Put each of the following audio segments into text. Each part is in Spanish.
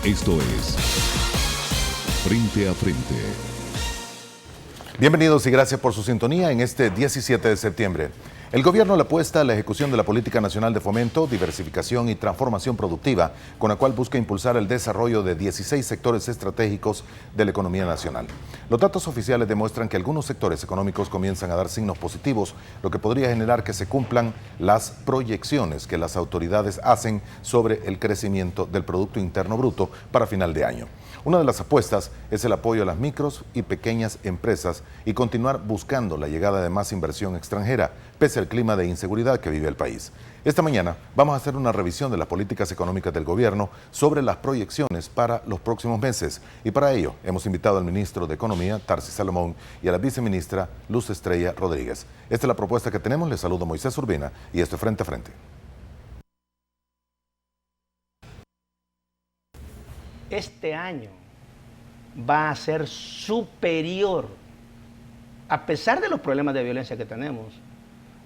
Esto es Frente a Frente. Bienvenidos y gracias por su sintonía en este 17 de septiembre. El gobierno le apuesta a la ejecución de la Política Nacional de Fomento, Diversificación y Transformación Productiva, con la cual busca impulsar el desarrollo de 16 sectores estratégicos de la economía nacional. Los datos oficiales demuestran que algunos sectores económicos comienzan a dar signos positivos, lo que podría generar que se cumplan las proyecciones que las autoridades hacen sobre el crecimiento del Producto Interno Bruto para final de año. Una de las apuestas es el apoyo a las micros y pequeñas empresas y continuar buscando la llegada de más inversión extranjera, pese al clima de inseguridad que vive el país. Esta mañana vamos a hacer una revisión de las políticas económicas del gobierno sobre las proyecciones para los próximos meses. Y para ello hemos invitado al ministro de Economía, Tarsi Salomón, y a la viceministra Luz Estrella Rodríguez. Esta es la propuesta que tenemos. Les saludo Moisés Urbina y esto es Frente a Frente. Este año va a ser superior, a pesar de los problemas de violencia que tenemos,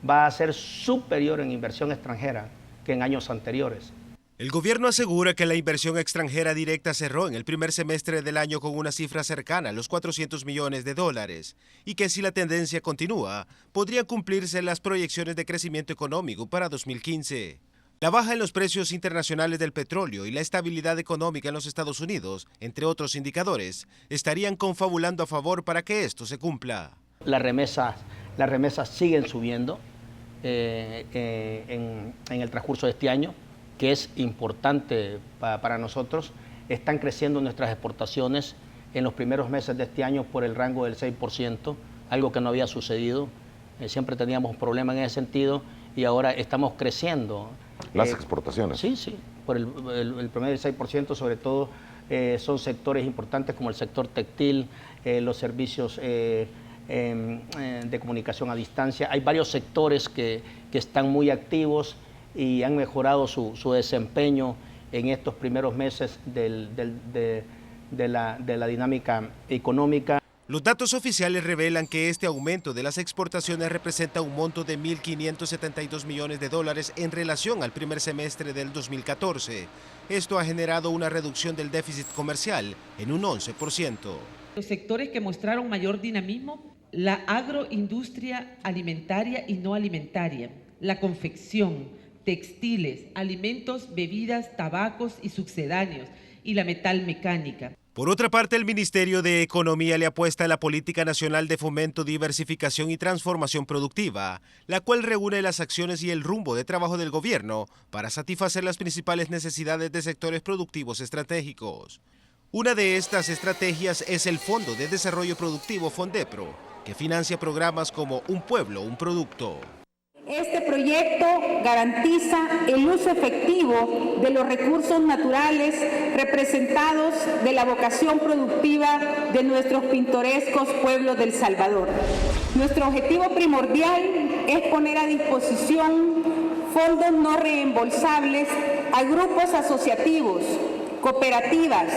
va a ser superior en inversión extranjera que en años anteriores. El gobierno asegura que la inversión extranjera directa cerró en el primer semestre del año con una cifra cercana a los 400 millones de dólares y que si la tendencia continúa, podrían cumplirse las proyecciones de crecimiento económico para 2015. La baja en los precios internacionales del petróleo y la estabilidad económica en los Estados Unidos, entre otros indicadores, estarían confabulando a favor para que esto se cumpla. Las remesas siguen subiendo en el transcurso de este año, que es importante para nosotros. Están creciendo nuestras exportaciones en los primeros meses de este año por el rango del 6%, algo que no había sucedido. Siempre teníamos problemas en ese sentido y ahora estamos creciendo. Las exportaciones. Sí, por el promedio del 6%, sobre todo son sectores importantes como el sector textil, los servicios de comunicación a distancia. Hay varios sectores que están muy activos y han mejorado su desempeño en estos primeros meses de la dinámica económica. Los datos oficiales revelan que este aumento de las exportaciones representa un monto de 1.572 millones de dólares en relación al primer semestre del 2014. Esto ha generado una reducción del déficit comercial en un 11%. Los sectores que mostraron mayor dinamismo, la agroindustria alimentaria y no alimentaria, la confección, textiles, alimentos, bebidas, tabacos y sucedáneos, y la metalmecánica. Por otra parte, el Ministerio de Economía le apuesta a la Política Nacional de Fomento, Diversificación y Transformación Productiva, la cual reúne las acciones y el rumbo de trabajo del gobierno para satisfacer las principales necesidades de sectores productivos estratégicos. Una de estas estrategias es el Fondo de Desarrollo Productivo FONDEPRO, que financia programas como Un Pueblo, un Producto. Este proyecto garantiza el uso efectivo de los recursos naturales representados de la vocación productiva de nuestros pintorescos pueblos del Salvador. Nuestro objetivo primordial es poner a disposición fondos no reembolsables a grupos asociativos, cooperativas,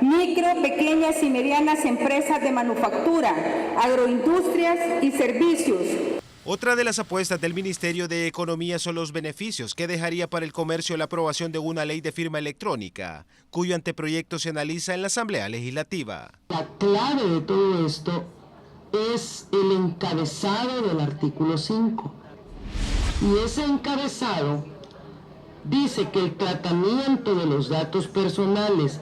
micro, pequeñas y medianas empresas de manufactura, agroindustrias y servicios. Otra de las apuestas del Ministerio de Economía son los beneficios que dejaría para el comercio la aprobación de una ley de firma electrónica, cuyo anteproyecto se analiza en la Asamblea Legislativa. La clave de todo esto es el encabezado del artículo 5. Y ese encabezado dice que el tratamiento de los datos personales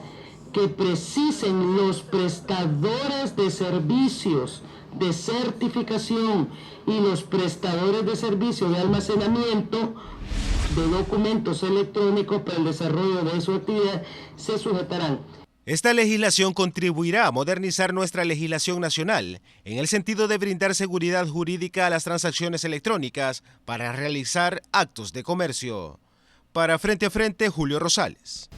que precisen los prestadores de servicios de certificación y los prestadores de servicios de almacenamiento de documentos electrónicos para el desarrollo de su actividad se sujetarán. Esta legislación contribuirá a modernizar nuestra legislación nacional en el sentido de brindar seguridad jurídica a las transacciones electrónicas para realizar actos de comercio. Para Frente a Frente, Julio Rosales.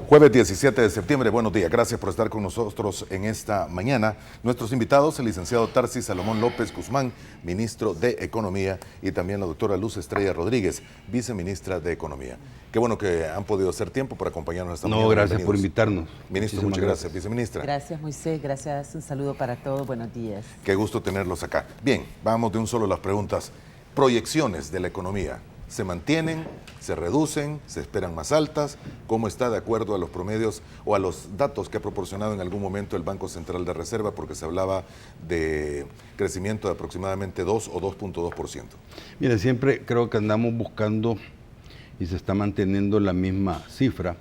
Jueves 17 de septiembre, buenos días, gracias por estar con nosotros en esta mañana. Nuestros invitados, el licenciado Tarsi Salomón López Guzmán, ministro de Economía, y también la doctora Luz Estrella Rodríguez, viceministra de Economía. Qué bueno que han podido hacer tiempo para acompañarnos esta mañana. No, gracias por invitarnos. Ministro, muchas gracias. Viceministra. Gracias, Moisés, gracias, un saludo para todos, buenos días. Qué gusto tenerlos acá. Bien, vamos de un solo a las preguntas. Proyecciones de la economía. ¿Se mantienen, se reducen, se esperan más altas? ¿Cómo está de acuerdo a los promedios o a los datos que ha proporcionado en algún momento el Banco Central de Reserva? Porque se hablaba de crecimiento de aproximadamente 2 o 2.2%. Mire, siempre creo que andamos buscando y se está manteniendo la misma cifra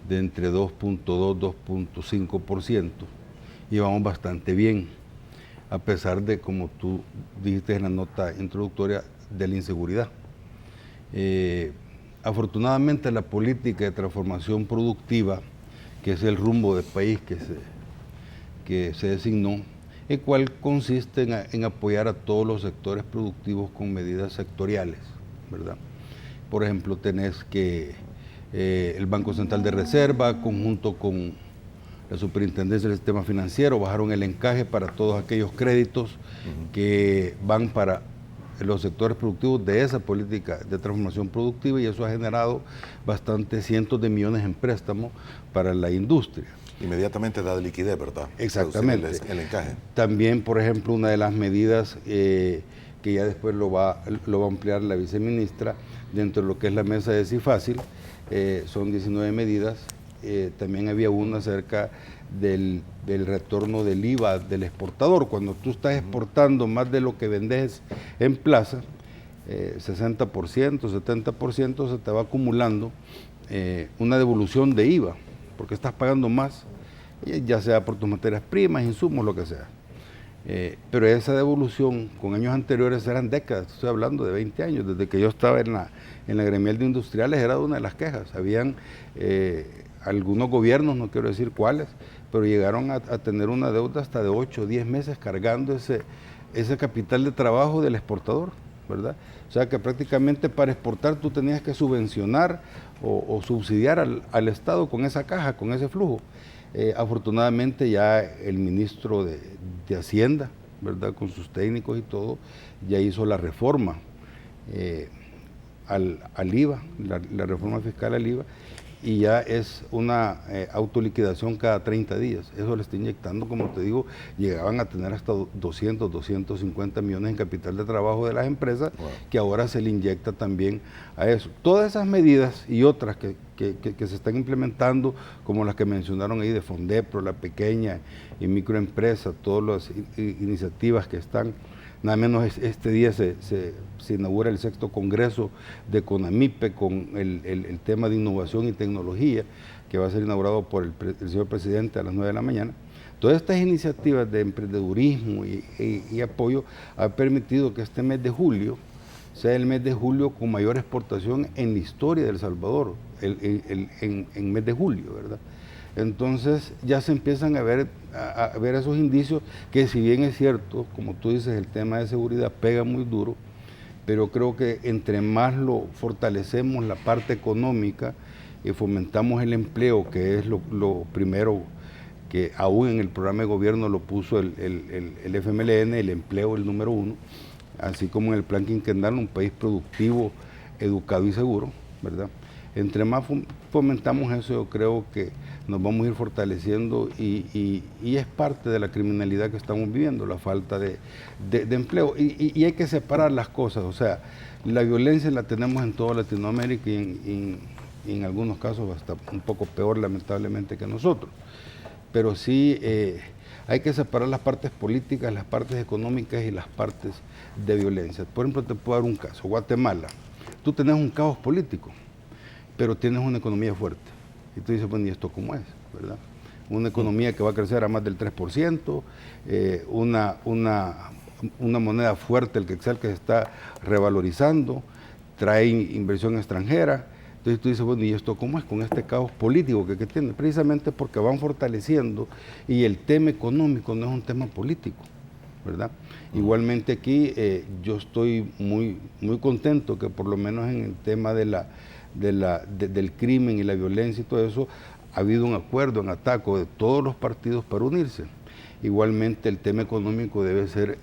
de entre 2.2 y 2.5%, y vamos bastante bien, a pesar de, como tú dijiste en la nota introductoria, de la inseguridad. Afortunadamente la política de transformación productiva, que es el rumbo del país que se designó, el cual consiste en apoyar a todos los sectores productivos con medidas sectoriales, ¿verdad? Por ejemplo, tenés que el Banco Central de Reserva, conjunto con la Superintendencia del Sistema Financiero, bajaron el encaje para todos aquellos créditos que van para los sectores productivos de esa política de transformación productiva, y eso ha generado bastantes cientos de millones en préstamos para la industria. Inmediatamente da liquidez, ¿verdad? Exactamente. El encaje. También, por ejemplo, una de las medidas que ya después lo va a ampliar la viceministra dentro de lo que es la mesa de CIFÁCIL, son 19 medidas. También había una acerca del retorno del IVA del exportador. Cuando tú estás exportando más de lo que vendes en plaza, 60%, 70%, se te va acumulando una devolución de IVA, porque estás pagando más, ya sea por tus materias primas, insumos, lo que sea. Pero esa devolución con años anteriores eran décadas, estoy hablando de 20 años, desde que yo estaba en la gremial de industriales era una de las quejas. Habían algunos gobiernos, no quiero decir cuáles, pero llegaron a tener una deuda hasta de 8 o 10 meses cargando ese capital de trabajo del exportador, ¿verdad? O sea que prácticamente para exportar tú tenías que subvencionar o subsidiar al Estado con esa caja, con ese flujo. Afortunadamente ya el ministro de Hacienda, ¿verdad?, con sus técnicos y todo, ya hizo la reforma al IVA, la reforma fiscal al IVA, y ya es una autoliquidación cada 30 días. Eso le está inyectando, como te digo, llegaban a tener hasta 200, 250 millones en capital de trabajo de las empresas, que ahora se le inyecta también a eso. Todas esas medidas y otras que se están implementando, como las que mencionaron ahí de Fondepro, la pequeña y microempresa, todas las iniciativas que están. Nada menos este día se inaugura el 6º Congreso de CONAMIPE con el tema de innovación y tecnología, que va a ser inaugurado por el señor presidente a las 9 de la mañana. Todas estas iniciativas de emprendedurismo y apoyo han permitido que este mes de julio sea el mes de julio con mayor exportación en la historia de El Salvador, en mes de julio, ¿verdad? Entonces ya se empiezan a ver esos indicios que, si bien es cierto, como tú dices, el tema de seguridad pega muy duro, pero creo que entre más lo fortalecemos la parte económica y fomentamos el empleo, que es lo primero que aún en el programa de gobierno lo puso el FMLN, el empleo el número 1, así como en el plan quinquenal, un país productivo, educado y seguro, ¿verdad? Entre más fomentamos eso, yo creo que nos vamos a ir fortaleciendo y es parte de la criminalidad que estamos viviendo, la falta de empleo. Y hay que separar las cosas, o sea, la violencia la tenemos en toda Latinoamérica y en algunos casos hasta un poco peor, lamentablemente, que nosotros. Pero sí hay que separar las partes políticas, las partes económicas y las partes de violencia. Por ejemplo, te puedo dar un caso, Guatemala. Tú tenés un caos político, pero tienes una economía fuerte. Y tú dices, bueno, ¿y esto cómo es? ¿Verdad? Una economía que va a crecer a más del 3%, una moneda fuerte, el quetzal, que se está revalorizando, trae inversión extranjera. Entonces tú dices, bueno, ¿y esto cómo es con este caos político que tiene? Precisamente porque van fortaleciendo, y el tema económico no es un tema político, ¿verdad? Igualmente aquí yo estoy muy contento que por lo menos en el tema del crimen y la violencia y todo eso, ha habido un acuerdo en Ataco de todos los partidos para unirse. Igualmente el tema económico debe ser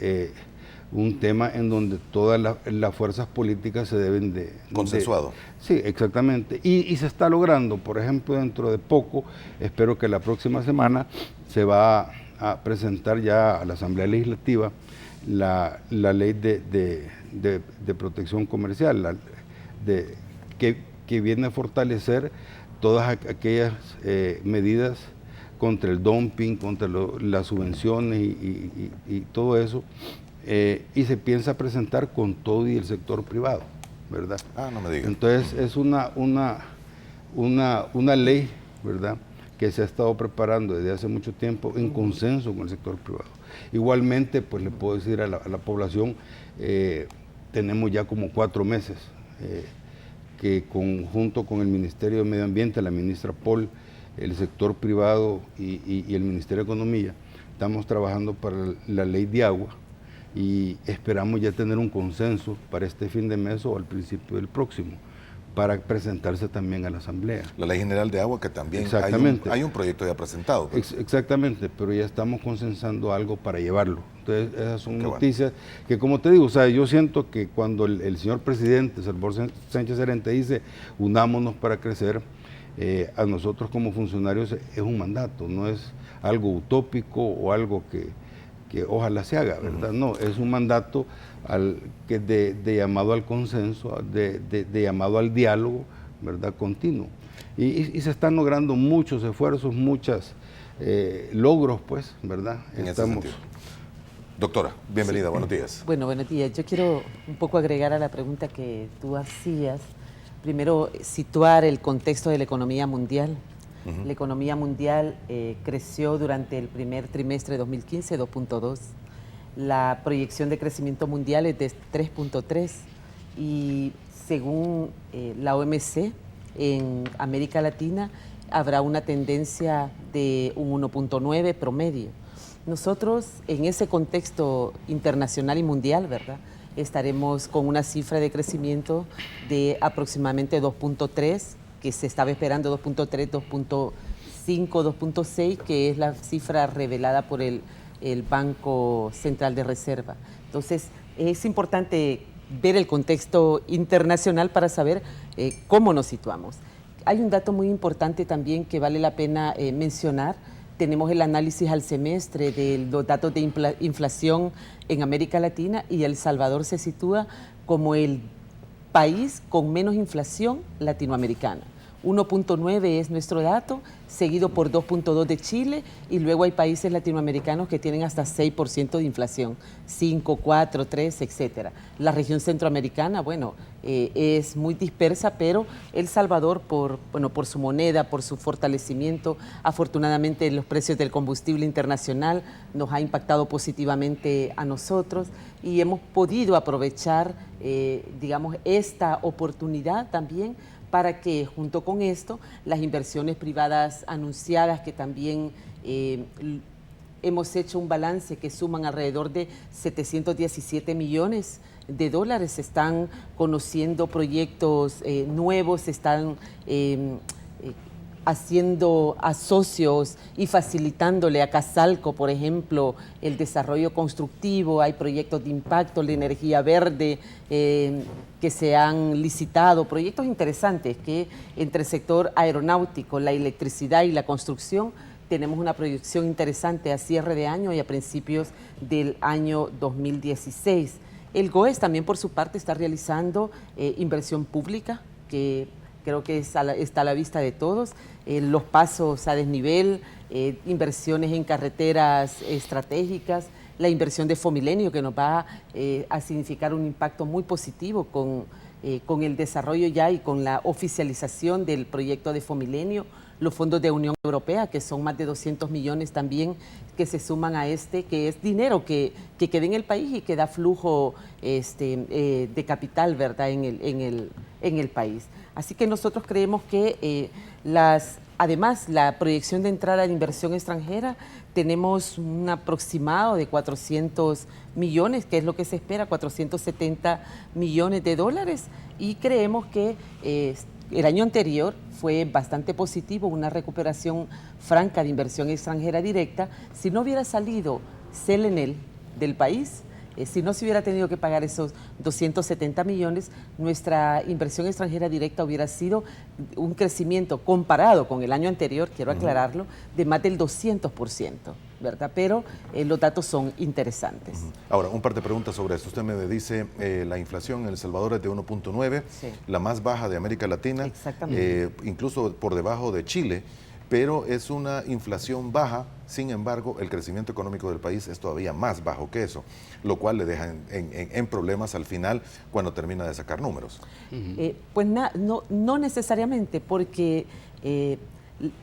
un tema en donde todas las fuerzas políticas se deben de... Consensuado. Sí, exactamente. Y se está logrando. Por ejemplo, dentro de poco, espero que la próxima semana se va a presentar ya a la Asamblea Legislativa la ley de protección comercial, que viene a fortalecer todas aquellas medidas contra el dumping, contra las subvenciones y todo eso, y se piensa presentar con todo y el sector privado, ¿verdad? Ah, no me digas. Entonces es una ley, ¿verdad?, que se ha estado preparando desde hace mucho tiempo en consenso con el sector privado. Igualmente, pues le puedo decir a la población, tenemos ya como 4 meses que junto con el Ministerio de Medio Ambiente, la ministra Paul, el sector privado y el Ministerio de Economía, estamos trabajando para la ley de agua y esperamos ya tener un consenso para este fin de mes o al principio del próximo, para presentarse también a la Asamblea. La Ley General de Agua, que también hay un proyecto ya presentado. Exactamente, pero ya estamos consensando algo para llevarlo. Entonces, esas son noticias que, como te digo, o sea, yo siento que cuando el señor presidente, Salvador Sánchez Serén, dice, unámonos para crecer, a nosotros como funcionarios es un mandato, no es algo utópico o algo que ojalá se haga, ¿verdad? No, es un mandato de llamado al consenso, de llamado al diálogo, ¿verdad?, continuo. Y se están logrando muchos esfuerzos, muchos logros, pues, ¿verdad? En ese sentido. Doctora, bienvenida, buenos días. Bueno, buenos días. Yo quiero un poco agregar a la pregunta que tú hacías. Primero, situar el contexto de la economía mundial. La economía mundial creció durante el primer trimestre de 2015 2.2. La proyección de crecimiento mundial es de 3.3 y según la OMC, en América Latina habrá una tendencia de un 1.9 promedio. Nosotros en ese contexto internacional y mundial, ¿verdad?, estaremos con una cifra de crecimiento de aproximadamente 2.3, que se estaba esperando 2.3, 2.5, 2.6, que es la cifra revelada por el Banco Central de Reserva. Entonces, es importante ver el contexto internacional para saber cómo nos situamos. Hay un dato muy importante también que vale la pena mencionar. Tenemos el análisis al semestre de los datos de inflación en América Latina y El Salvador se sitúa como el país con menos inflación latinoamericana. 1.9 es nuestro dato, seguido por 2.2 de Chile, y luego hay países latinoamericanos que tienen hasta 6% de inflación, 5, 4, 3, etcétera. La región centroamericana, bueno, es muy dispersa, pero El Salvador, por su moneda, por su fortalecimiento, afortunadamente los precios del combustible internacional nos ha impactado positivamente a nosotros y hemos podido aprovechar, digamos, esta oportunidad también para que junto con esto las inversiones privadas anunciadas, que también hemos hecho un balance que suman alrededor de 717 millones de dólares, están conociendo proyectos nuevos, están haciendo asocios y facilitándole a Casalco, por ejemplo, el desarrollo constructivo. Hay proyectos de impacto, de energía verde que se han licitado, proyectos interesantes que entre el sector aeronáutico, la electricidad y la construcción tenemos una proyección interesante a cierre de año y a principios del año 2016. El GOES también por su parte está realizando inversión pública que creo que está a la vista de todos, los pasos a desnivel, inversiones en carreteras estratégicas, la inversión de Fomilenio que nos va a significar un impacto muy positivo con el desarrollo ya y con la oficialización del proyecto de Fomilenio, los fondos de Unión Europea, que son más de 200 millones también, que se suman a que es dinero que queda en el país y que da flujo de capital, ¿verdad?, en el país. Así que nosotros creemos que además la proyección de entrada de inversión extranjera, tenemos un aproximado de 400 millones, que es lo que se espera, 470 millones de dólares, y creemos que el año anterior fue bastante positivo, una recuperación franca de inversión extranjera directa. Si no hubiera salido Selenel del país, si no se hubiera tenido que pagar esos 270 millones, nuestra inversión extranjera directa hubiera sido un crecimiento comparado con el año anterior, quiero aclararlo, de más del 200%, ¿verdad? Pero los datos son interesantes. Ahora, un par de preguntas sobre esto. Usted me dice, la inflación en El Salvador es de 1.9, Sí. la más baja de América Latina, Exactamente. incluso por debajo de Chile, pero es una inflación baja. Sin embargo, el crecimiento económico del país es todavía más bajo que eso, lo cual le deja en problemas al final cuando termina de sacar números. Pues no necesariamente, porque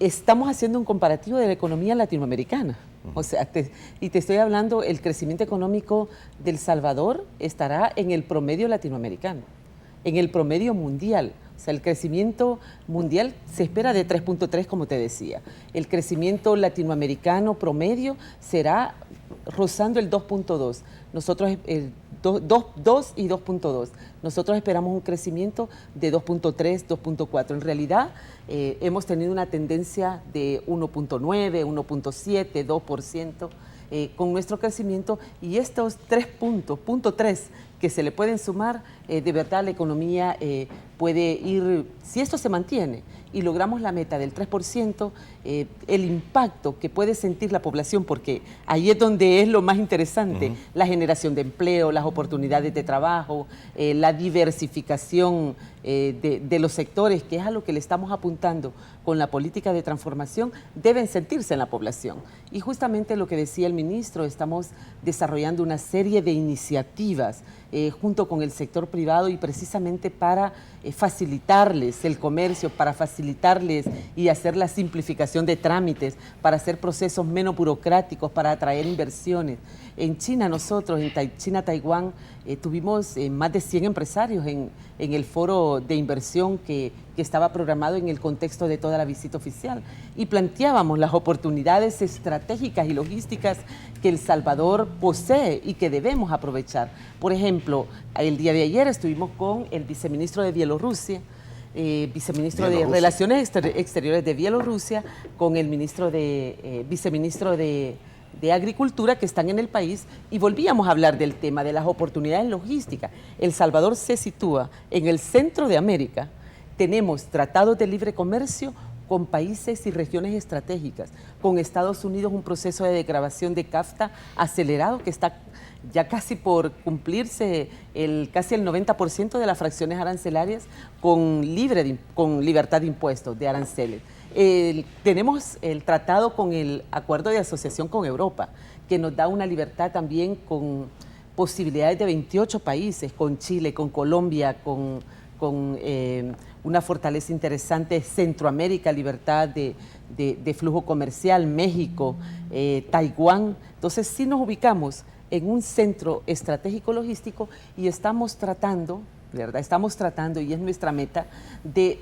estamos haciendo un comparativo de la economía latinoamericana. O sea, te estoy hablando, el crecimiento económico del Salvador estará en el promedio latinoamericano, en el promedio mundial. O sea, el crecimiento mundial se espera de 3.3, como te decía. El crecimiento latinoamericano promedio será rozando el 2.2. Nosotros, 2 y 2.2. Nosotros esperamos un crecimiento de 2.3, 2.4. En realidad, hemos tenido una tendencia de 1.9, 1.7, 2%. Con nuestro crecimiento, y estos 3 puntos, punto 3, que se le pueden sumar, de verdad la economía puede ir, si esto se mantiene y logramos la meta del 3%, el impacto que puede sentir la población, porque ahí es donde es lo más interesante, la generación de empleo, las oportunidades de trabajo, la diversificación de los sectores, que es a lo que le estamos apuntando con la política de transformación, deben sentirse en la población. Y justamente lo que decía el ministro, estamos desarrollando una serie de iniciativas junto con el sector privado, y precisamente para facilitarles el comercio, para facilitarles y hacer la simplificación de trámites, para hacer procesos menos burocráticos, para atraer inversiones. En China nosotros, en China-Taiwán, tuvimos más de 100 empresarios en el foro de inversión que estaba programado en el contexto de toda la visita oficial, y planteábamos las oportunidades estratégicas y logísticas que El Salvador posee y que debemos aprovechar. Por ejemplo, el día de ayer estuvimos con el viceministro de Bielorrusia, viceministro de Relaciones Exteriores de Bielorrusia, con el viceministro de Agricultura, que están en el país, y volvíamos a hablar del tema de las oportunidades logísticas. El Salvador se sitúa en el centro de América. Tenemos tratados de libre comercio con países y regiones estratégicas, con Estados Unidos un proceso de degradación de CAFTA acelerado que está ya casi por cumplirse casi el 90% de las fracciones arancelarias con libertad de impuestos, de aranceles. Tenemos el tratado con el acuerdo de asociación con Europa, que nos da una libertad también con posibilidades de 28 países, con Chile, con Colombia, con una fortaleza interesante, Centroamérica, libertad de flujo comercial, México, Taiwán. Entonces sí nos ubicamos en un centro estratégico logístico, y estamos tratando, ¿verdad? Estamos tratando, y es nuestra meta, de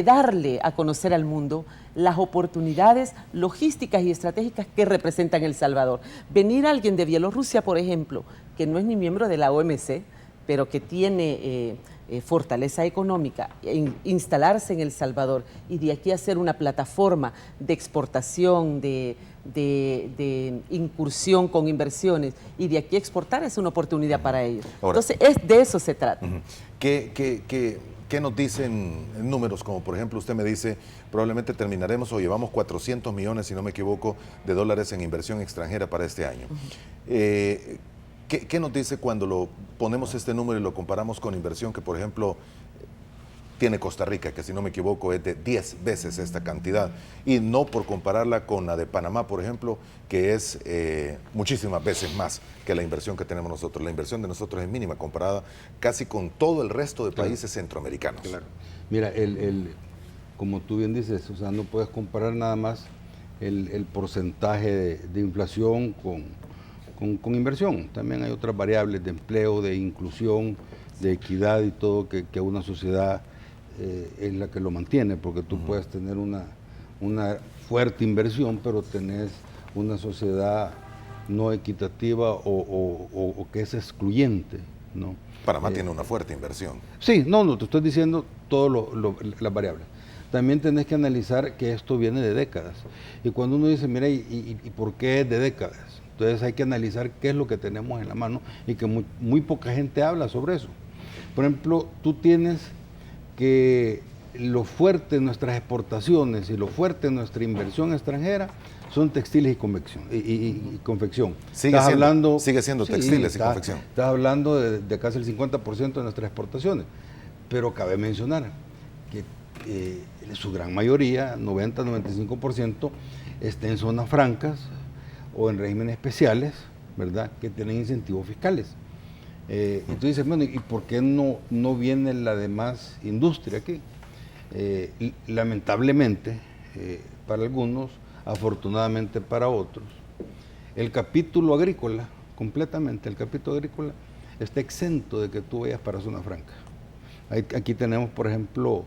darle a conocer al mundo las oportunidades logísticas y estratégicas que representan El Salvador. Venir alguien de Bielorrusia, por ejemplo, que no es ni miembro de la OMC, pero que tiene fortaleza económica, instalarse en El Salvador y de aquí hacer una plataforma de exportación, de incursión con inversiones, y de aquí exportar, es una oportunidad para ellos. Ahora, entonces, de eso se trata. ¿Qué nos dicen números? Como por ejemplo, usted me dice, probablemente terminaremos o llevamos 400 millones, si no me equivoco, de dólares en inversión extranjera para este año. ¿Qué nos dice cuando ponemos este número y lo comparamos con inversión que, por ejemplo, tiene Costa Rica, que si no me equivoco es de 10 veces esta cantidad? Y no por compararla con la de Panamá, por ejemplo, que es muchísimas veces más que la inversión que tenemos nosotros. La inversión de nosotros es mínima comparada casi con todo el resto de países centroamericanos. Claro. Mira, como tú bien dices, o sea, no puedes comparar nada más el porcentaje de inflación con inversión. También hay otras variables de empleo, de inclusión, de equidad y todo, que una sociedad es la que lo mantiene, porque tú puedes tener una fuerte inversión, pero tenés una sociedad no equitativa o que es excluyente, ¿no? Panamá tiene una fuerte inversión. Sí, no, te estoy diciendo todas las variables. También tenés que analizar que esto viene de décadas. Y cuando uno dice, mira, ¿y por qué es de décadas? Entonces hay que analizar qué es lo que tenemos en la mano, y que muy poca gente habla sobre eso. Por ejemplo, tú tienes que lo fuerte de nuestras exportaciones y lo fuerte de nuestra inversión extranjera son textiles y confección. Sigue siendo textiles y confección. Estás hablando de casi el 50% de nuestras exportaciones, pero cabe mencionar que su gran mayoría, 90-95%, está en zonas francas o en regímenes especiales, ¿verdad?, que tienen incentivos fiscales. Entonces dices, bueno, ¿y por qué no viene la demás industria aquí? Lamentablemente, para algunos, afortunadamente para otros, el capítulo agrícola, completamente el capítulo agrícola, está exento de que tú vayas para zona franca. Aquí tenemos, por ejemplo,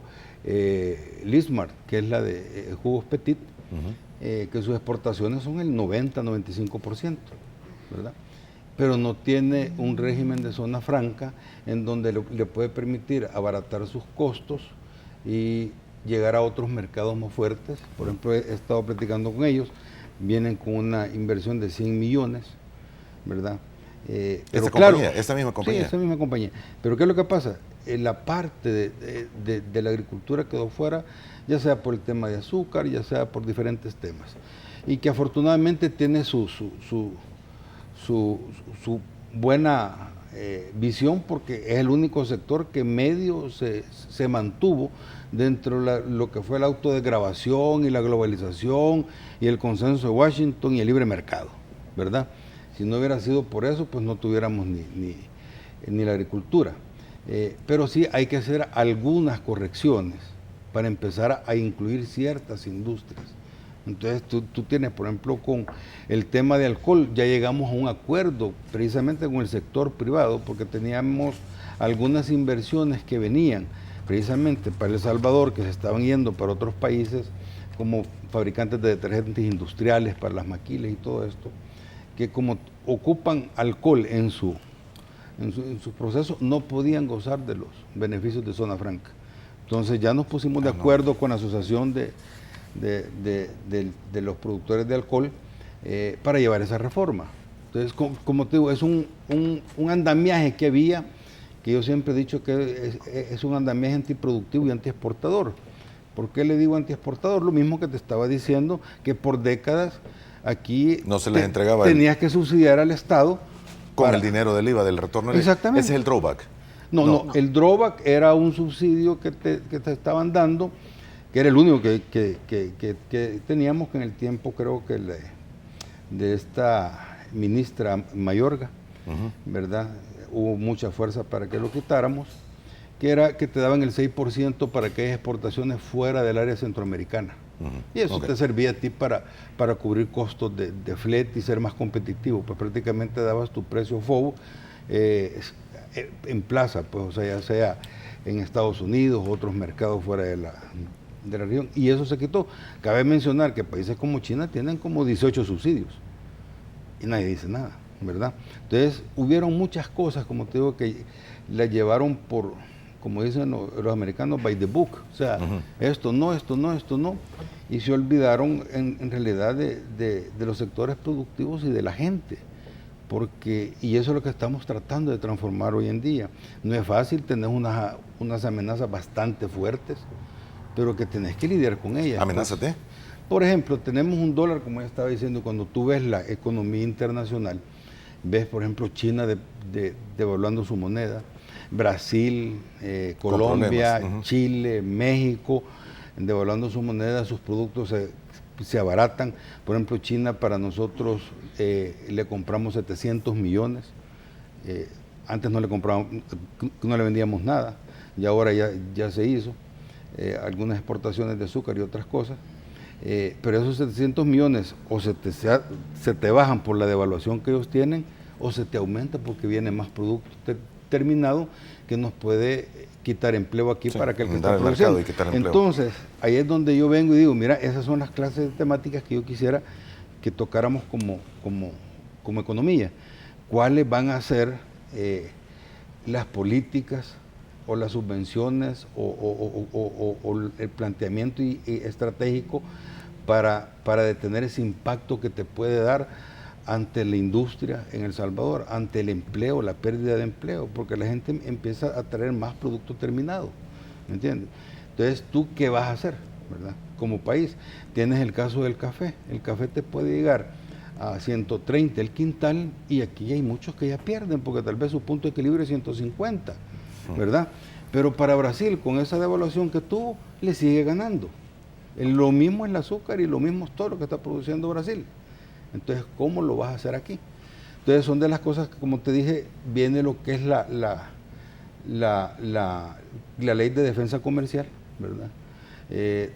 Lismar, que es la de jugos Petit, que sus exportaciones son el 90-95%, ¿verdad? Pero no tiene un régimen de zona franca en donde le puede permitir abaratar sus costos y llegar a otros mercados más fuertes. Por ejemplo, he estado platicando con ellos, vienen con una inversión de 100 millones, ¿verdad? Esta misma compañía. Sí, esta misma compañía. Pero ¿qué es lo que pasa? La parte de la agricultura quedó fuera, ya sea por el tema de azúcar, ya sea por diferentes temas. Y que afortunadamente tiene su buena visión, porque es el único sector que medio se mantuvo dentro de lo que fue la autodegradación y la globalización y el consenso de Washington y el libre mercado, ¿verdad? Si no hubiera sido por eso, pues no tuviéramos ni la agricultura. Pero sí hay que hacer algunas correcciones para empezar a incluir ciertas industrias. Entonces tú tienes, por ejemplo, con el tema de alcohol, ya llegamos a un acuerdo precisamente con el sector privado, porque teníamos algunas inversiones que venían precisamente para El Salvador, que se estaban yendo para otros países, como fabricantes de detergentes industriales para las maquilas y todo esto, que como ocupan alcohol en su proceso, no podían gozar de los beneficios de zona franca. Entonces ya nos pusimos de acuerdo con la asociación de los productores de alcohol para llevar esa reforma. Entonces, como te digo, es un andamiaje que había, que yo siempre he dicho que es un andamiaje antiproductivo y antiexportador. ¿Por qué le digo antiexportador? Lo mismo que te estaba diciendo, que por décadas aquí no se les entregaba tenías que subsidiar al Estado con el dinero del IVA, del retorno. Exactamente. Ese es el drawback. No, el drawback era un subsidio que te estaban dando, que era el único que teníamos, que en el tiempo creo que de esta ministra Mayorga, ¿verdad? Hubo mucha fuerza para que lo quitáramos, que era que te daban el 6% para aquellas exportaciones fuera del área centroamericana. Y eso te servía a ti para cubrir costos de flete y ser más competitivo, pues prácticamente dabas tu precio FOB en plaza, pues, o sea, ya sea en Estados Unidos, otros mercados fuera de la región, y eso se quitó. Cabe mencionar que países como China tienen como 18 subsidios y nadie dice nada, ¿verdad? Entonces hubieron muchas cosas, como te digo, que las llevaron por, como dicen los americanos, by the book, o sea, esto no, y se olvidaron en realidad de los sectores productivos y de la gente, y eso es lo que estamos tratando de transformar hoy en día. No es fácil, tener unas amenazas bastante fuertes, pero que tenés que lidiar con ellas. Amenázate. Pues, por ejemplo, tenemos un dólar, como ya estaba diciendo, cuando tú ves la economía internacional, ves, por ejemplo, China devaluando su moneda, Brasil, Colombia, Chile, México, devaluando su moneda, sus productos se abaratan. Por ejemplo, China, para nosotros le compramos 700 millones. Antes no le vendíamos nada, y ahora ya se hizo. Algunas exportaciones de azúcar y otras cosas. Pero esos 700 millones o se te bajan por la devaluación que ellos tienen, o se te aumenta porque viene más producto terminado que nos puede quitar empleo aquí para que el que está produciendo. Entonces, ahí es donde yo vengo y digo, mira, esas son las clases de temáticas que yo quisiera que tocáramos como economía. ¿Cuáles van a ser las políticas o las subvenciones o el planteamiento estratégico para detener ese impacto que te puede dar ante la industria en El Salvador, ante el empleo, la pérdida de empleo, porque la gente empieza a traer más producto terminado, ¿me entiendes? Entonces, ¿tú qué vas a hacer, verdad? Como país, tienes el caso del café. El café te puede llegar a 130 el quintal y aquí hay muchos que ya pierden porque tal vez su punto de equilibrio es 150, ¿verdad? Pero para Brasil, con esa devaluación que tuvo, le sigue ganando. Lo mismo es el azúcar y lo mismo es todo lo que está produciendo Brasil. Entonces, ¿cómo lo vas a hacer aquí? Entonces, son de las cosas que, como te dije, viene lo que es la ley de defensa comercial, ¿verdad?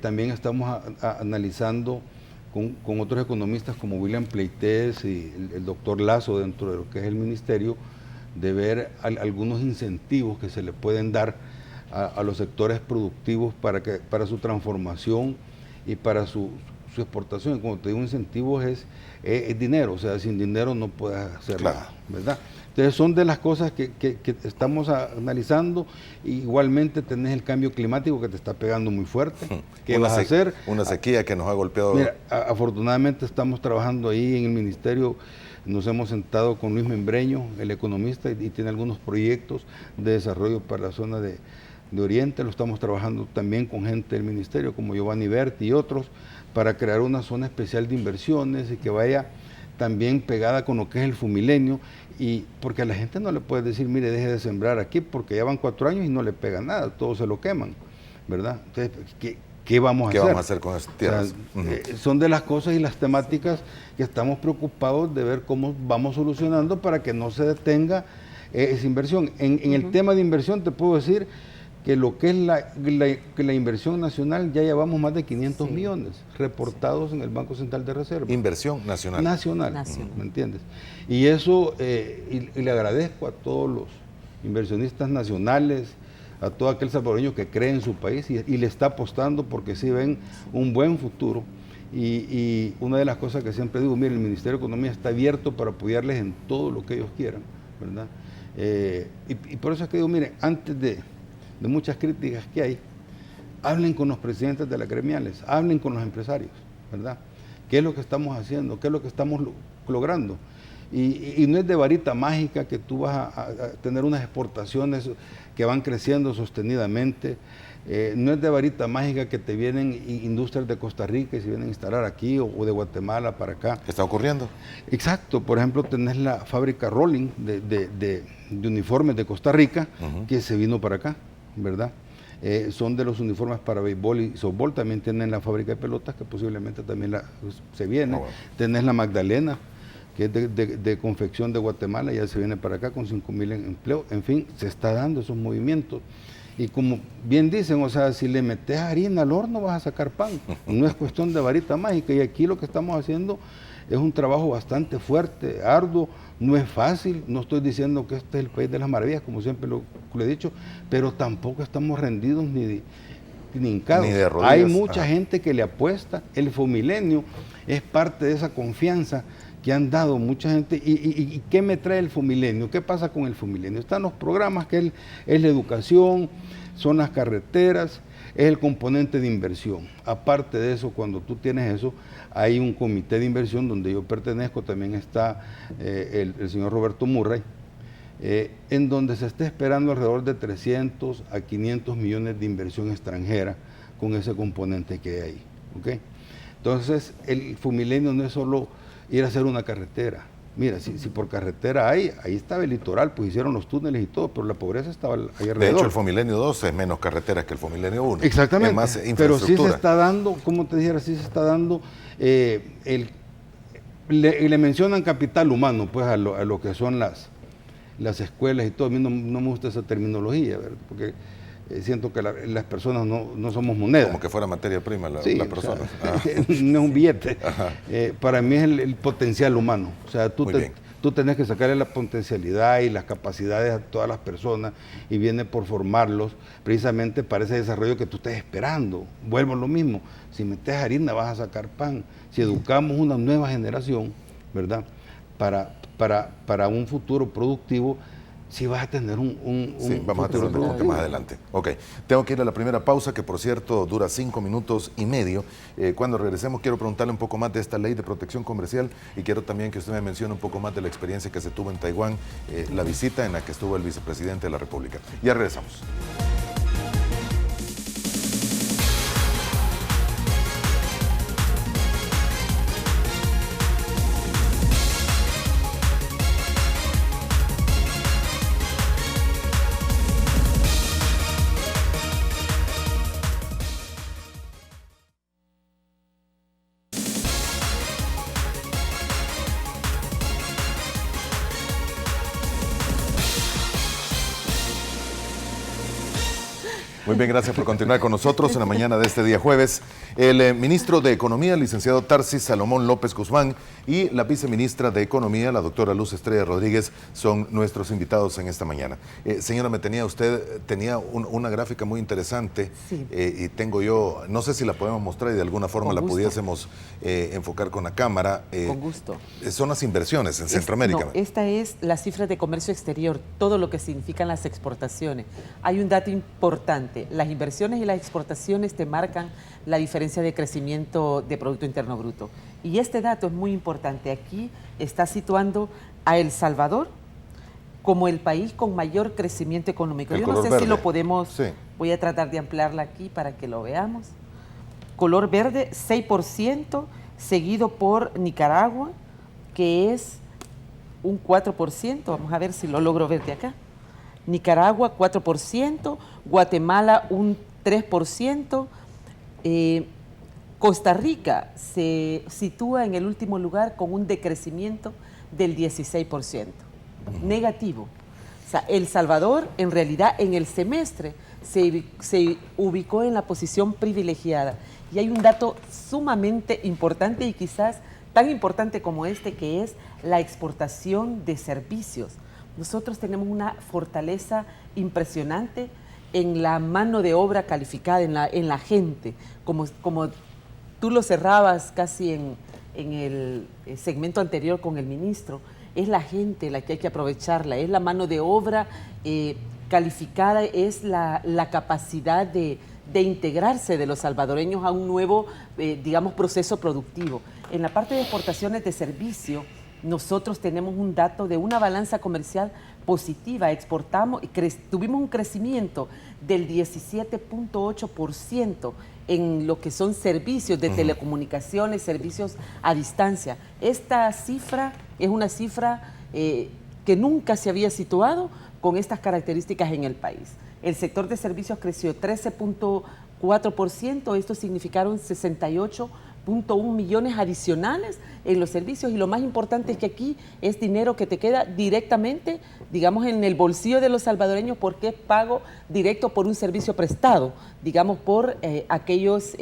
También estamos analizando con otros economistas como William Pleites y el doctor Lazo dentro de lo que es el ministerio, de ver algunos incentivos que se le pueden dar a los sectores productivos para su transformación y para su exportación. Como te digo, incentivos es dinero, o sea, sin dinero no puedes hacer nada, ¿verdad? Entonces son de las cosas que estamos analizando. Igualmente tenés el cambio climático que te está pegando muy fuerte. ¿Qué vas a hacer? Una sequía que nos ha golpeado. Mira, afortunadamente estamos trabajando ahí en el ministerio. Nos hemos sentado con Luis Membreño, el economista, y tiene algunos proyectos de desarrollo para la zona de Oriente. Lo estamos trabajando también con gente del ministerio como Giovanni Berti y otros para crear una zona especial de inversiones y que vaya también pegada con lo que es el Fumilenio, y porque a la gente no le puedes decir, mire, deje de sembrar aquí porque ya van 4 años y no le pega nada, todos se lo queman, ¿verdad? Entonces, ¿qué vamos a hacer? ¿Qué vamos a hacer con esas tierras? O sea, son de las cosas y las temáticas que estamos preocupados de ver cómo vamos solucionando para que no se detenga esa inversión. En el tema de inversión te puedo decir que lo que es la inversión nacional, ya llevamos más de 500 millones reportados en el Banco Central de Reserva. Inversión nacional. Nacional. ¿Me entiendes? Y eso, y le agradezco a todos los inversionistas nacionales, a todo aquel salvadoreño que cree en su país y le está apostando porque sí ven un buen futuro. Y una de las cosas que siempre digo, mire, el Ministerio de Economía está abierto para apoyarles en todo lo que ellos quieran, ¿verdad? Y por eso es que digo, mire, antes de muchas críticas que hay, hablen con los presidentes de las gremiales, hablen con los empresarios, ¿verdad? ¿Qué es lo que estamos haciendo? ¿Qué es lo que estamos logrando? Y no es de varita mágica que tú vas a tener unas exportaciones que van creciendo sostenidamente, no es de varita mágica que te vienen industrias de Costa Rica y se vienen a instalar aquí o de Guatemala para acá. ¿Qué está ocurriendo? Exacto, por ejemplo tenés la fábrica Rolling de uniformes de Costa Rica que se vino para acá, ¿verdad? Son de los uniformes para béisbol y softball, también tienen la fábrica de pelotas que posiblemente también se viene. Bueno. Tenés la Magdalena, que es de confección de Guatemala, ya se viene para acá con 5,000 empleos. En fin, se está dando esos movimientos. Y como bien dicen, o sea, si le metes harina al horno vas a sacar pan. No es cuestión de varita mágica. Y aquí lo que estamos haciendo es un trabajo bastante fuerte, arduo, no es fácil. No estoy diciendo que este es el país de las maravillas, como siempre lo he dicho, pero tampoco estamos rendidos ni hincados. Ni de rodillas. Hay mucha gente que le apuesta. El Fumilenio es parte de esa confianza que han dado mucha gente. ¿Y qué me trae el Fumilenio? ¿Qué pasa con el Fumilenio? Están los programas que es la educación, son las carreteras, es el componente de inversión. Aparte de eso, cuando tú tienes eso, hay un comité de inversión donde yo pertenezco, también está el señor Roberto Murray, en donde se está esperando alrededor de 300 a 500 millones de inversión extranjera con ese componente que hay ahí. ¿Okay? Entonces, el Fumilenio no es solo ir a hacer una carretera. Mira, si por carretera ahí estaba el litoral, pues hicieron los túneles y todo, pero la pobreza estaba ahí alrededor. De hecho, el Fumilenio 2 es menos carreteras que el Fumilenio 1. Exactamente, es más infraestructura. Pero sí se está dando, como te dijera, sí se está dando, le mencionan capital humano, pues a lo que son las escuelas y todo. A mí no me gusta esa terminología, ¿verdad? Porque siento que las personas no somos monedas. Como que fuera materia prima las personas. O sea, no es un billete. Para mí es el potencial humano. O sea, tú tenés que sacarle la potencialidad y las capacidades a todas las personas y viene por formarlos precisamente para ese desarrollo que tú estés esperando. Vuelvo a lo mismo. Si metes harina vas a sacar pan. Si educamos una nueva generación, ¿verdad? Para un futuro productivo, sí vas a tener sí, vamos a tener un pregunta más adelante. Ok, tengo que ir a la primera pausa, que por cierto dura 5 minutos y medio. Cuando regresemos quiero preguntarle un poco más de esta ley de protección comercial y quiero también que usted me mencione un poco más de la experiencia que se tuvo en Taiwán, la visita en la que estuvo el vicepresidente de la República. Ya regresamos. Muy bien, gracias por continuar con nosotros en la mañana de este día jueves. El ministro de Economía, licenciado Tarsis Salomón López Guzmán, y la viceministra de Economía, la doctora Luz Estrella Rodríguez, son nuestros invitados en esta mañana. Señora, usted tenía una gráfica muy interesante, sí. Y tengo yo, no sé si la podemos mostrar y de alguna forma la pudiésemos enfocar con la cámara. Con gusto. Son las inversiones en Centroamérica. No, esta es la cifra de comercio exterior, todo lo que significan las exportaciones. Hay un dato importante, las inversiones y las exportaciones te marcan la diferencia de crecimiento de Producto Interno Bruto. Y este dato es muy importante. Aquí está situando a El Salvador como el país con mayor crecimiento económico. Yo no sé si lo podemos, sí. Voy a tratar de ampliarla aquí para que lo veamos. Color verde, 6%, seguido por Nicaragua, que es un 4%, vamos a ver si lo logro ver de acá. Nicaragua 4%, Guatemala un 3%, Costa Rica se sitúa en el último lugar con un decrecimiento del 16%, negativo. O sea, El Salvador en realidad en el semestre se ubicó en la posición privilegiada. Y hay un dato sumamente importante y quizás tan importante como este, que es la exportación de servicios. Nosotros tenemos una fortaleza impresionante en la mano de obra calificada, en la gente. Como tú lo cerrabas casi en el segmento anterior con el ministro, es la gente la que hay que aprovecharla, es la mano de obra calificada, es la capacidad de integrarse de los salvadoreños a un nuevo, digamos, proceso productivo. En la parte de exportaciones de servicio, nosotros tenemos un dato de una balanza comercial positiva. Exportamos, tuvimos un crecimiento del 17.8% en lo que son servicios de telecomunicaciones, servicios a distancia. Esta cifra es una cifra que nunca se había situado con estas características en el país. El sector de servicios creció 13.4%, esto significaron 68.1 millones adicionales en los servicios, y lo más importante es que aquí es dinero que te queda directamente, digamos, en el bolsillo de los salvadoreños, porque es pago directo por un servicio prestado, digamos, por aquellos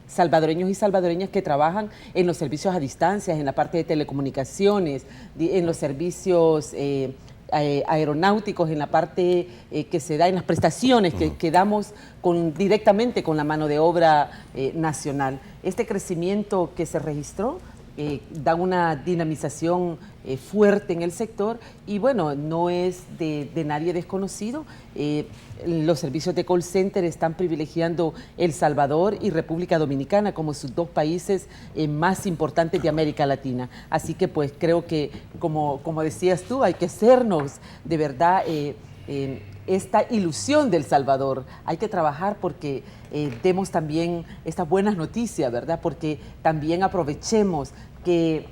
salvadoreños y salvadoreñas que trabajan en los servicios a distancia, en la parte de telecomunicaciones, en los servicios aeronáuticos, en la parte que se da en las prestaciones que damos directamente con la mano de obra nacional. Este crecimiento que se registró da una dinamización fuerte en el sector, y bueno, no es de nadie desconocido. Los servicios de call center están privilegiando El Salvador y República Dominicana como sus dos países más importantes de América Latina. Así que pues creo que, como decías tú, hay que hacernos de verdad esta ilusión del Salvador. Hay que trabajar porque demos también estas buenas noticias, ¿verdad? Porque también aprovechemos que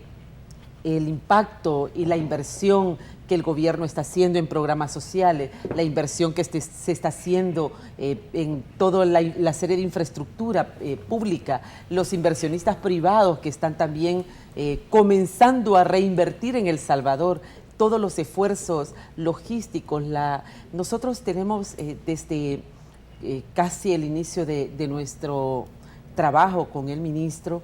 el impacto y la inversión que el gobierno está haciendo en programas sociales, la inversión que se está haciendo en toda la serie de infraestructura pública, los inversionistas privados que están también comenzando a reinvertir en El Salvador, todos los esfuerzos logísticos. Nosotros tenemos desde casi el inicio de nuestro trabajo con el ministro,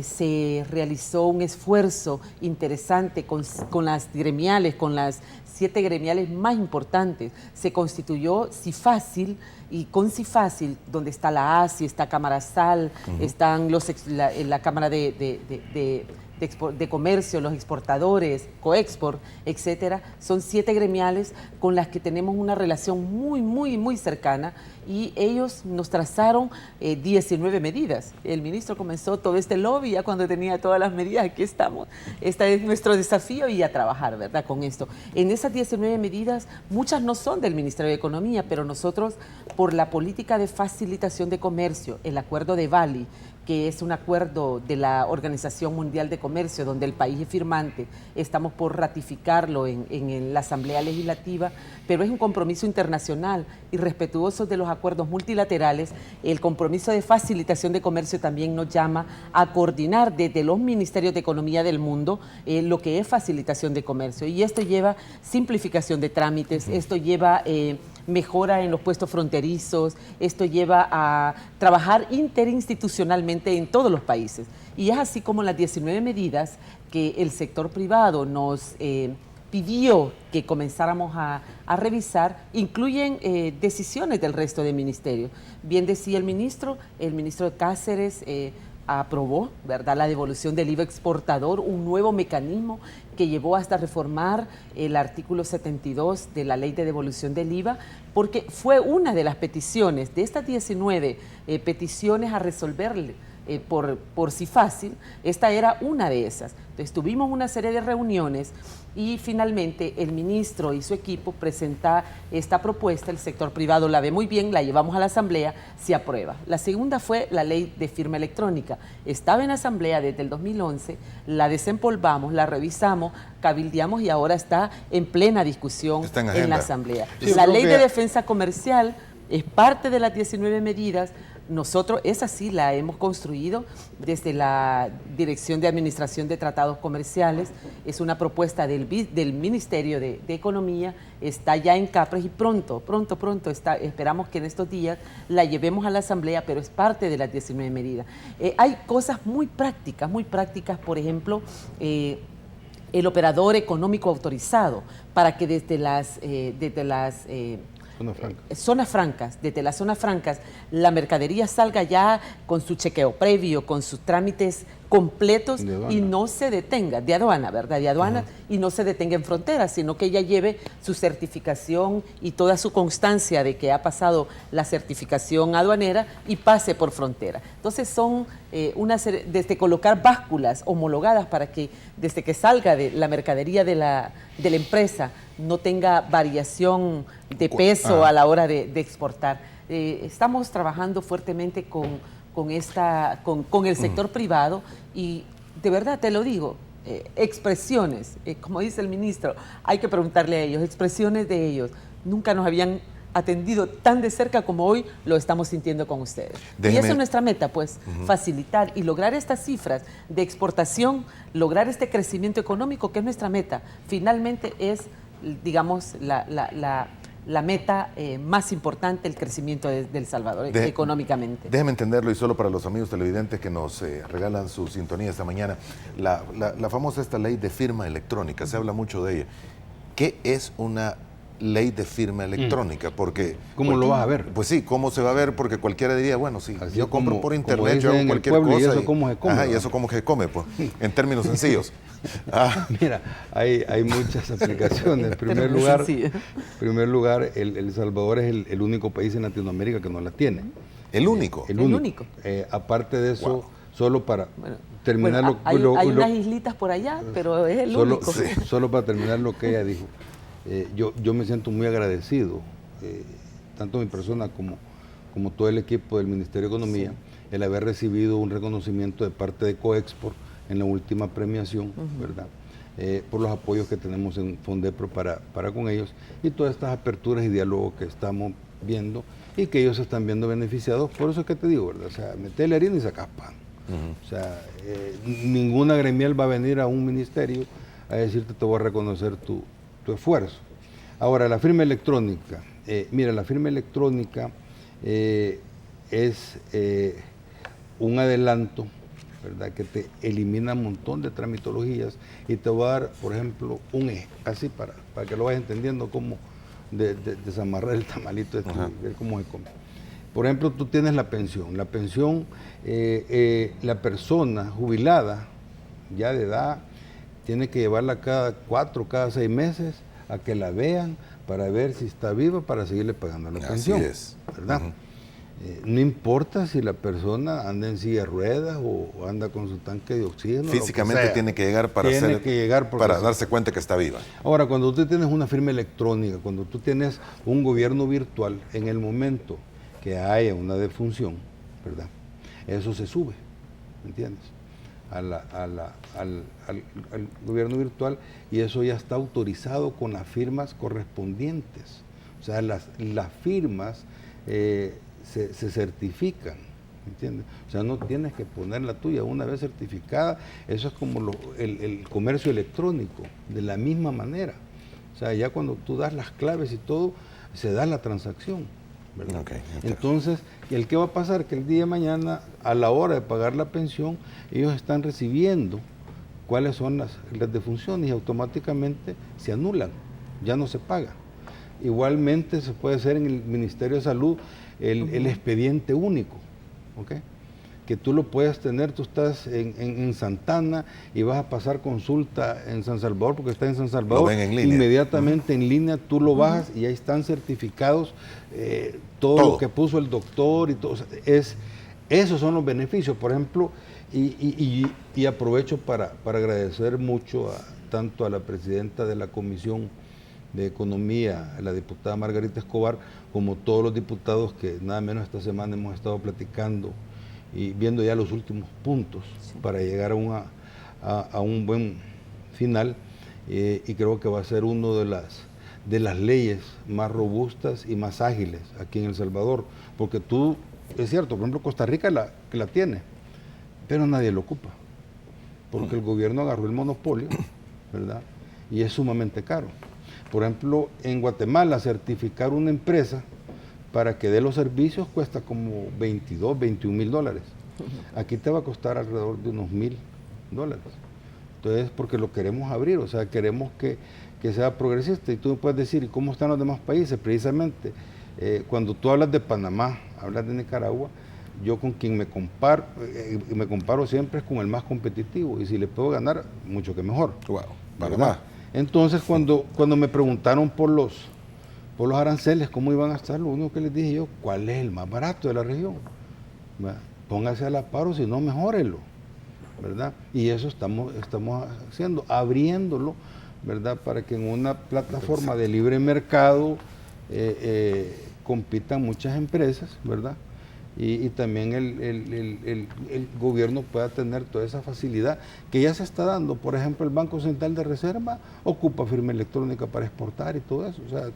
se realizó un esfuerzo interesante con las gremiales, con las 7 gremiales más importantes. Se constituyó CIFACIL, y con CIFACIL, donde está la ASI, está Cámara SAL, están la Cámara de comercio, los exportadores, Coexport, etcétera, son 7 gremiales con las que tenemos una relación muy, muy, muy cercana, y ellos nos trazaron 19 medidas. El ministro comenzó todo este lobby ya cuando tenía todas las medidas. Aquí estamos. Este es nuestro desafío y a trabajar, ¿verdad?, con esto. En esas 19 medidas, muchas no son del Ministerio de Economía, pero nosotros, por la política de facilitación de comercio, el acuerdo de Bali, que es un acuerdo de la Organización Mundial de Comercio, donde el país es firmante. Estamos por ratificarlo en la Asamblea Legislativa, pero es un compromiso internacional y respetuoso de los acuerdos multilaterales. El compromiso de facilitación de comercio también nos llama a coordinar desde los ministerios de economía del mundo lo que es facilitación de comercio. Y esto lleva simplificación de trámites, esto lleva mejora en los puestos fronterizos, esto lleva a trabajar interinstitucionalmente en todos los países. Y es así como las 19 medidas que el sector privado nos pidió que comenzáramos a revisar, incluyen decisiones del resto de ministerios. Bien decía el ministro de Cáceres aprobó, ¿verdad?, la devolución del IVA exportador, un nuevo mecanismo que llevó hasta reformar el artículo 72 de la ley de devolución del IVA, porque fue una de las peticiones, de estas 19 peticiones a resolver por sí fácil, esta era una de esas. Entonces tuvimos una serie de reuniones y finalmente el ministro y su equipo presentan esta propuesta, el sector privado la ve muy bien, la llevamos a la Asamblea, se aprueba. La segunda fue la ley de firma electrónica. Estaba en la Asamblea desde el 2011, la desempolvamos, la revisamos, cabildeamos y ahora está en plena discusión en la Asamblea. Sí, la ley de defensa comercial es parte de las 19 medidas. Nosotros, esa sí la hemos construido desde la Dirección de Administración de Tratados Comerciales, es una propuesta del Ministerio de Economía, está ya en CAPRES y pronto esperamos que en estos días la llevemos a la Asamblea, pero es parte de las 19 medidas. Hay cosas muy prácticas, por ejemplo, el operador económico autorizado, para que desde las zonas francas, desde las zonas francas, la mercadería salga ya con su chequeo previo, con sus trámites completos y no se detenga, de aduana, ¿verdad? De aduana, y no se detenga en frontera, sino que ella lleve su certificación y toda su constancia de que ha pasado la certificación aduanera y pase por frontera. Entonces son desde colocar básculas homologadas para que desde que salga de la mercadería de la empresa no tenga variación de peso a la hora de exportar. Estamos trabajando fuertemente con el sector privado y de verdad te lo digo, expresiones, como dice el ministro, hay que preguntarle a ellos, expresiones de ellos, nunca nos habían atendido tan de cerca como hoy lo estamos sintiendo con ustedes. Y esa es nuestra meta, pues, facilitar y lograr estas cifras de exportación, lograr este crecimiento económico, que es nuestra meta. Finalmente es, digamos, la meta más importante, el crecimiento de El Salvador económicamente. Déjeme entenderlo, y solo para los amigos televidentes que nos regalan su sintonía esta mañana, la famosa esta ley de firma electrónica, se habla mucho de ella. ¿Qué es una ley de firma electrónica? Porque ¿cómo lo vas a ver? Pues sí, ¿cómo se va a ver? Porque cualquiera diría, bueno, sí, así yo compro por internet, yo hago cualquier cosa. ¿Y eso cómo se come? Y eso cómo se come, pues, en términos sencillos. Mira, hay muchas aplicaciones. En primer lugar, El Salvador es el único país en Latinoamérica que no la tiene. ¿El único? El único. Aparte de eso, solo para terminar hay unas islitas por allá, pero es el único. Solo para terminar lo que ella dijo. Yo me siento muy agradecido, tanto mi persona como todo el equipo del Ministerio de Economía, el haber recibido un reconocimiento de parte de Coexport en la última premiación, ¿verdad? Por los apoyos que tenemos en Fondepro para con ellos y todas estas aperturas y diálogos que estamos viendo y que ellos se están viendo beneficiados. Por eso es que te digo, ¿verdad? O sea, metele harina y sacas pan. O sea, ninguna gremial va a venir a un ministerio a decirte te voy a reconocer tu esfuerzo. Ahora, la firma electrónica. Mira, la firma electrónica es un adelanto, ¿verdad?, que te elimina un montón de tramitologías y te va a dar, por ejemplo, un eje, así para que lo vayas entendiendo cómo desamarrar el tamalito y ver cómo se come. Por ejemplo, tú tienes la pensión. La pensión, la persona jubilada, ya de edad, tiene que llevarla cada 6 meses a que la vean para ver si está viva para seguirle pagando la pensión. Así es. ¿Verdad? No importa si la persona anda en silla de ruedas o anda con su tanque de oxígeno. Físicamente tiene que llegar para darse cuenta que está viva. Ahora, cuando tú tienes una firma electrónica, cuando tú tienes un gobierno virtual, en el momento que haya una defunción, ¿verdad?, eso se sube. ¿me entiendes? Al gobierno virtual, y eso ya está autorizado con las firmas correspondientes. O sea, las firmas se certifican, ¿me entiendes? O sea, no tienes que poner la tuya una vez certificada. Eso es como el comercio electrónico, de la misma manera. O sea, ya cuando tú das las claves y todo, se da la transacción, ¿verdad? Okay. Entonces, ¿el qué va a pasar? Que el día de mañana, a la hora de pagar la pensión, ellos están recibiendo cuáles son las defunciones y automáticamente se anulan, ya no se paga. Igualmente se puede hacer en el Ministerio de Salud el expediente único, ¿ok? Que tú lo puedes tener, tú estás en Santana y vas a pasar consulta en San Salvador, porque está en San Salvador, lo ven en línea. Inmediatamente en línea tú lo bajas y ahí están certificados todo lo que puso el doctor y todo. Esos son los beneficios, por ejemplo, y aprovecho para agradecer mucho tanto a la presidenta de la Comisión de Economía, la diputada Margarita Escobar, como todos los diputados que nada menos esta semana hemos estado platicando y viendo ya los últimos puntos para llegar a un buen final, y creo que va a ser una de las leyes más robustas y más ágiles aquí en El Salvador, porque es cierto, por ejemplo, Costa Rica que la tiene, pero nadie lo ocupa, porque el gobierno agarró el monopolio, ¿verdad? Y es sumamente caro. Por ejemplo, en Guatemala certificar una empresa para que dé los servicios cuesta como 22, 21 mil dólares. Aquí te va a costar alrededor de unos $1,000. Entonces, porque lo queremos abrir, o sea, queremos que sea progresista. Y tú me puedes decir, ¿y cómo están los demás países? Precisamente, cuando tú hablas de Panamá, hablas de Nicaragua, yo con quien me comparo siempre es con el más competitivo. Y si le puedo ganar, mucho que mejor. Wow, Panamá. Entonces, cuando me preguntaron por los aranceles, cómo iban a estar, lo único que les dije yo, ¿cuál es el más barato de la región? ¿Verdad? Póngase a la par, o si no, mejórelo, ¿verdad? Y eso estamos haciendo, abriéndolo, ¿verdad? Para que en una plataforma de libre mercado compitan muchas empresas, ¿verdad? Y también el gobierno pueda tener toda esa facilidad que ya se está dando. Por ejemplo, el Banco Central de Reserva ocupa firma electrónica para exportar y todo eso, o sea,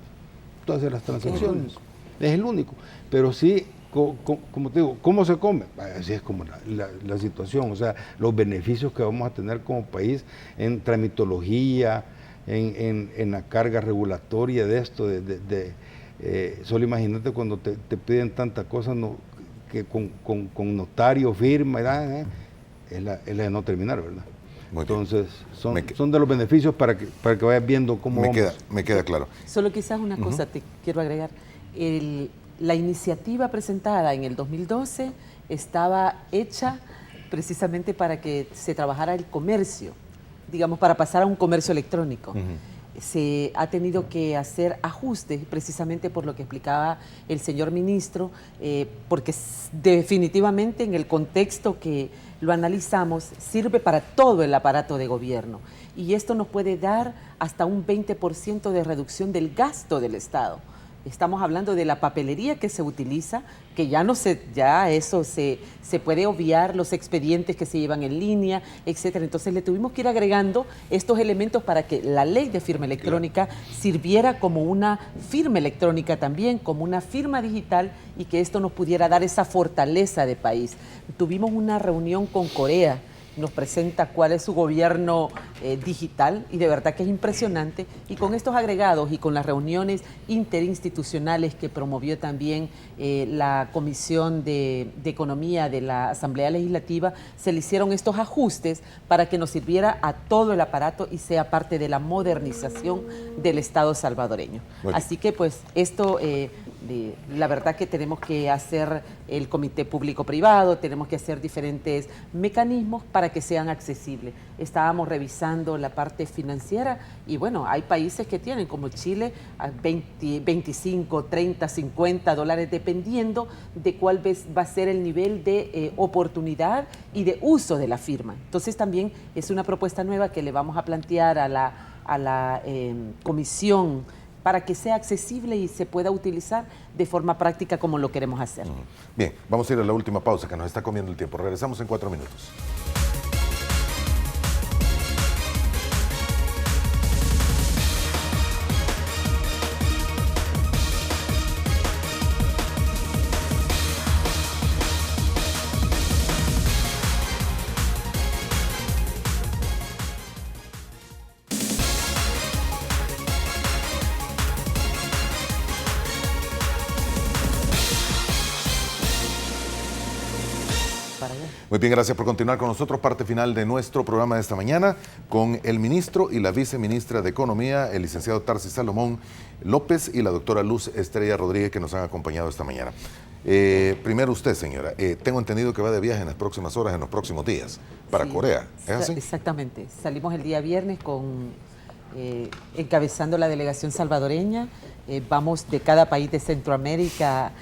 todas las transacciones. Es el único. Pero sí, como te digo, ¿cómo se come? Así es como la situación, o sea, los beneficios que vamos a tener como país en tramitología, en la carga regulatoria de esto, solo imagínate cuando te piden tanta cosa, que con notario, firma, es la de no terminar, ¿verdad? Entonces, son de los beneficios para que vayas viendo cómo me queda claro. Solo quizás una cosa te quiero agregar. La iniciativa presentada en el 2012 estaba hecha precisamente para que se trabajara el comercio, digamos, para pasar a un comercio electrónico. Se ha tenido que hacer ajustes precisamente por lo que explicaba el señor ministro, porque definitivamente en el contexto que lo analizamos sirve para todo el aparato de gobierno, y esto nos puede dar hasta un 20% de reducción del gasto del Estado. Estamos hablando de la papelería que se utiliza, que ya eso se puede obviar, los expedientes que se llevan en línea, etcétera. Entonces le tuvimos que ir agregando estos elementos para que la ley de firma electrónica sirviera como una firma electrónica también, como una firma digital, y que esto nos pudiera dar esa fortaleza de país. Tuvimos una reunión con Corea, nos presenta cuál es su gobierno digital, y de verdad que es impresionante, y con estos agregados y con las reuniones interinstitucionales que promovió también la Comisión de Economía de la Asamblea Legislativa, se le hicieron estos ajustes para que nos sirviera a todo el aparato y sea parte de la modernización del Estado salvadoreño. Así que pues esto, la verdad que tenemos que hacer el comité público-privado, tenemos que hacer diferentes mecanismos para que sean accesibles. Estábamos revisando la parte financiera y bueno, hay países que tienen, como Chile, a 25, 30, 50 dólares, dependiendo de cuál va a ser el nivel de oportunidad y de uso de la firma. Entonces también es una propuesta nueva que le vamos a plantear a la comisión para que sea accesible y se pueda utilizar de forma práctica como lo queremos hacer. Bien, vamos a ir a la última pausa que nos está comiendo el tiempo. Regresamos en 4 minutos. Muy bien, gracias por continuar con nosotros. Parte final de nuestro programa de esta mañana con el ministro y la viceministra de Economía, el licenciado Tarsis Salomón López y la doctora Luz Estrella Rodríguez, que nos han acompañado esta mañana. Primero usted, señora, tengo entendido que va de viaje en las próximas horas, en los próximos días, para Corea. ¿Es así? Exactamente. Salimos el día viernes encabezando la delegación salvadoreña. Vamos de cada país de Centroamérica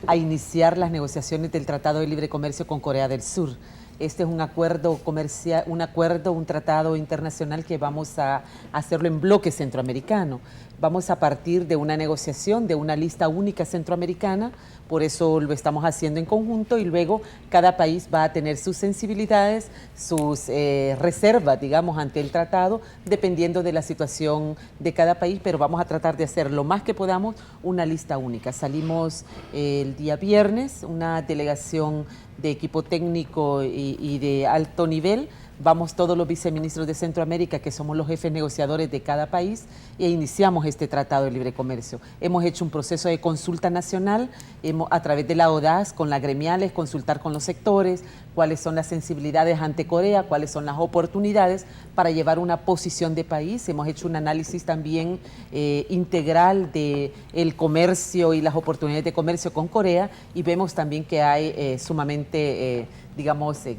a iniciar las negociaciones del Tratado de Libre Comercio con Corea del Sur. Este es un acuerdo comercial, un tratado internacional que vamos a hacerlo en bloque centroamericano. Vamos a partir de una negociación de una lista única centroamericana, por eso lo estamos haciendo en conjunto, y luego cada país va a tener sus sensibilidades, sus reservas, digamos, ante el tratado, dependiendo de la situación de cada país, pero vamos a tratar de hacer lo más que podamos una lista única. Salimos el día viernes, una delegación de equipo técnico y de alto nivel. Vamos todos los viceministros de Centroamérica, que somos los jefes negociadores de cada país, e iniciamos este Tratado de Libre Comercio. Hemos hecho un proceso de consulta nacional, a través de la ODAS, con las gremiales, consultar con los sectores, cuáles son las sensibilidades ante Corea, cuáles son las oportunidades para llevar una posición de país. Hemos hecho un análisis también integral del comercio y las oportunidades de comercio con Corea, y vemos también que hay sumamente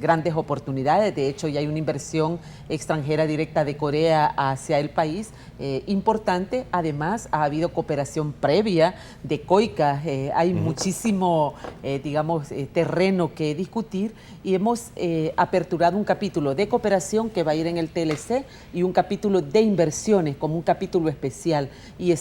grandes oportunidades. De hecho, ya hay una inversión extranjera directa de Corea hacia el país importante. Además, ha habido cooperación previa de COICA. Hay muchísimo, terreno que discutir, y hemos aperturado un capítulo de cooperación que va a ir en el TLC y un capítulo de inversiones como un capítulo especial. Y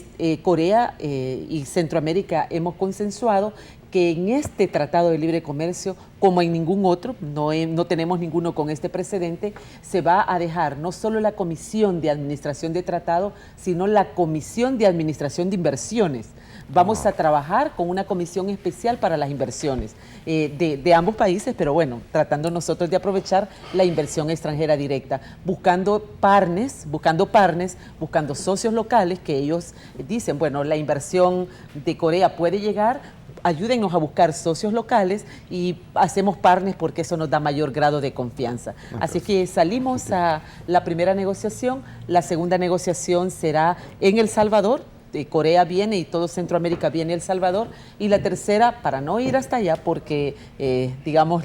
Corea y Centroamérica hemos consensuado que en este Tratado de Libre Comercio, como en ningún otro, no tenemos ninguno con este precedente, se va a dejar no solo la Comisión de Administración de Tratado, sino la Comisión de Administración de Inversiones. Vamos a trabajar con una comisión especial para las inversiones de ambos países, pero bueno, tratando nosotros de aprovechar la inversión extranjera directa, buscando partners, buscando socios locales que ellos dicen, bueno, la inversión de Corea puede llegar, ayúdennos a buscar socios locales y hacemos partners porque eso nos da mayor grado de confianza. Así que salimos a la primera negociación, la segunda negociación será en El Salvador. Corea viene y todo Centroamérica viene a El Salvador, y la tercera, para no ir hasta allá porque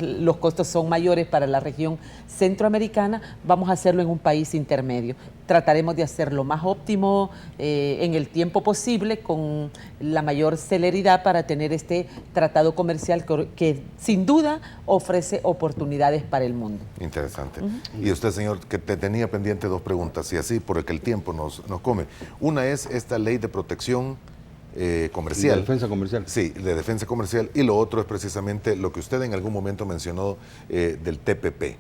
los costos son mayores para la región centroamericana, vamos a hacerlo en un país intermedio. Trataremos de hacer lo más óptimo en el tiempo posible, con la mayor celeridad, para tener este tratado comercial que sin duda ofrece oportunidades para el mundo. Interesante. Y usted, señor, que te tenía pendiente 2 preguntas, y así porque el tiempo nos come. Una es esta ley de protección comercial. De defensa comercial. Sí, de defensa comercial. Y lo otro es precisamente lo que usted en algún momento mencionó del TPP.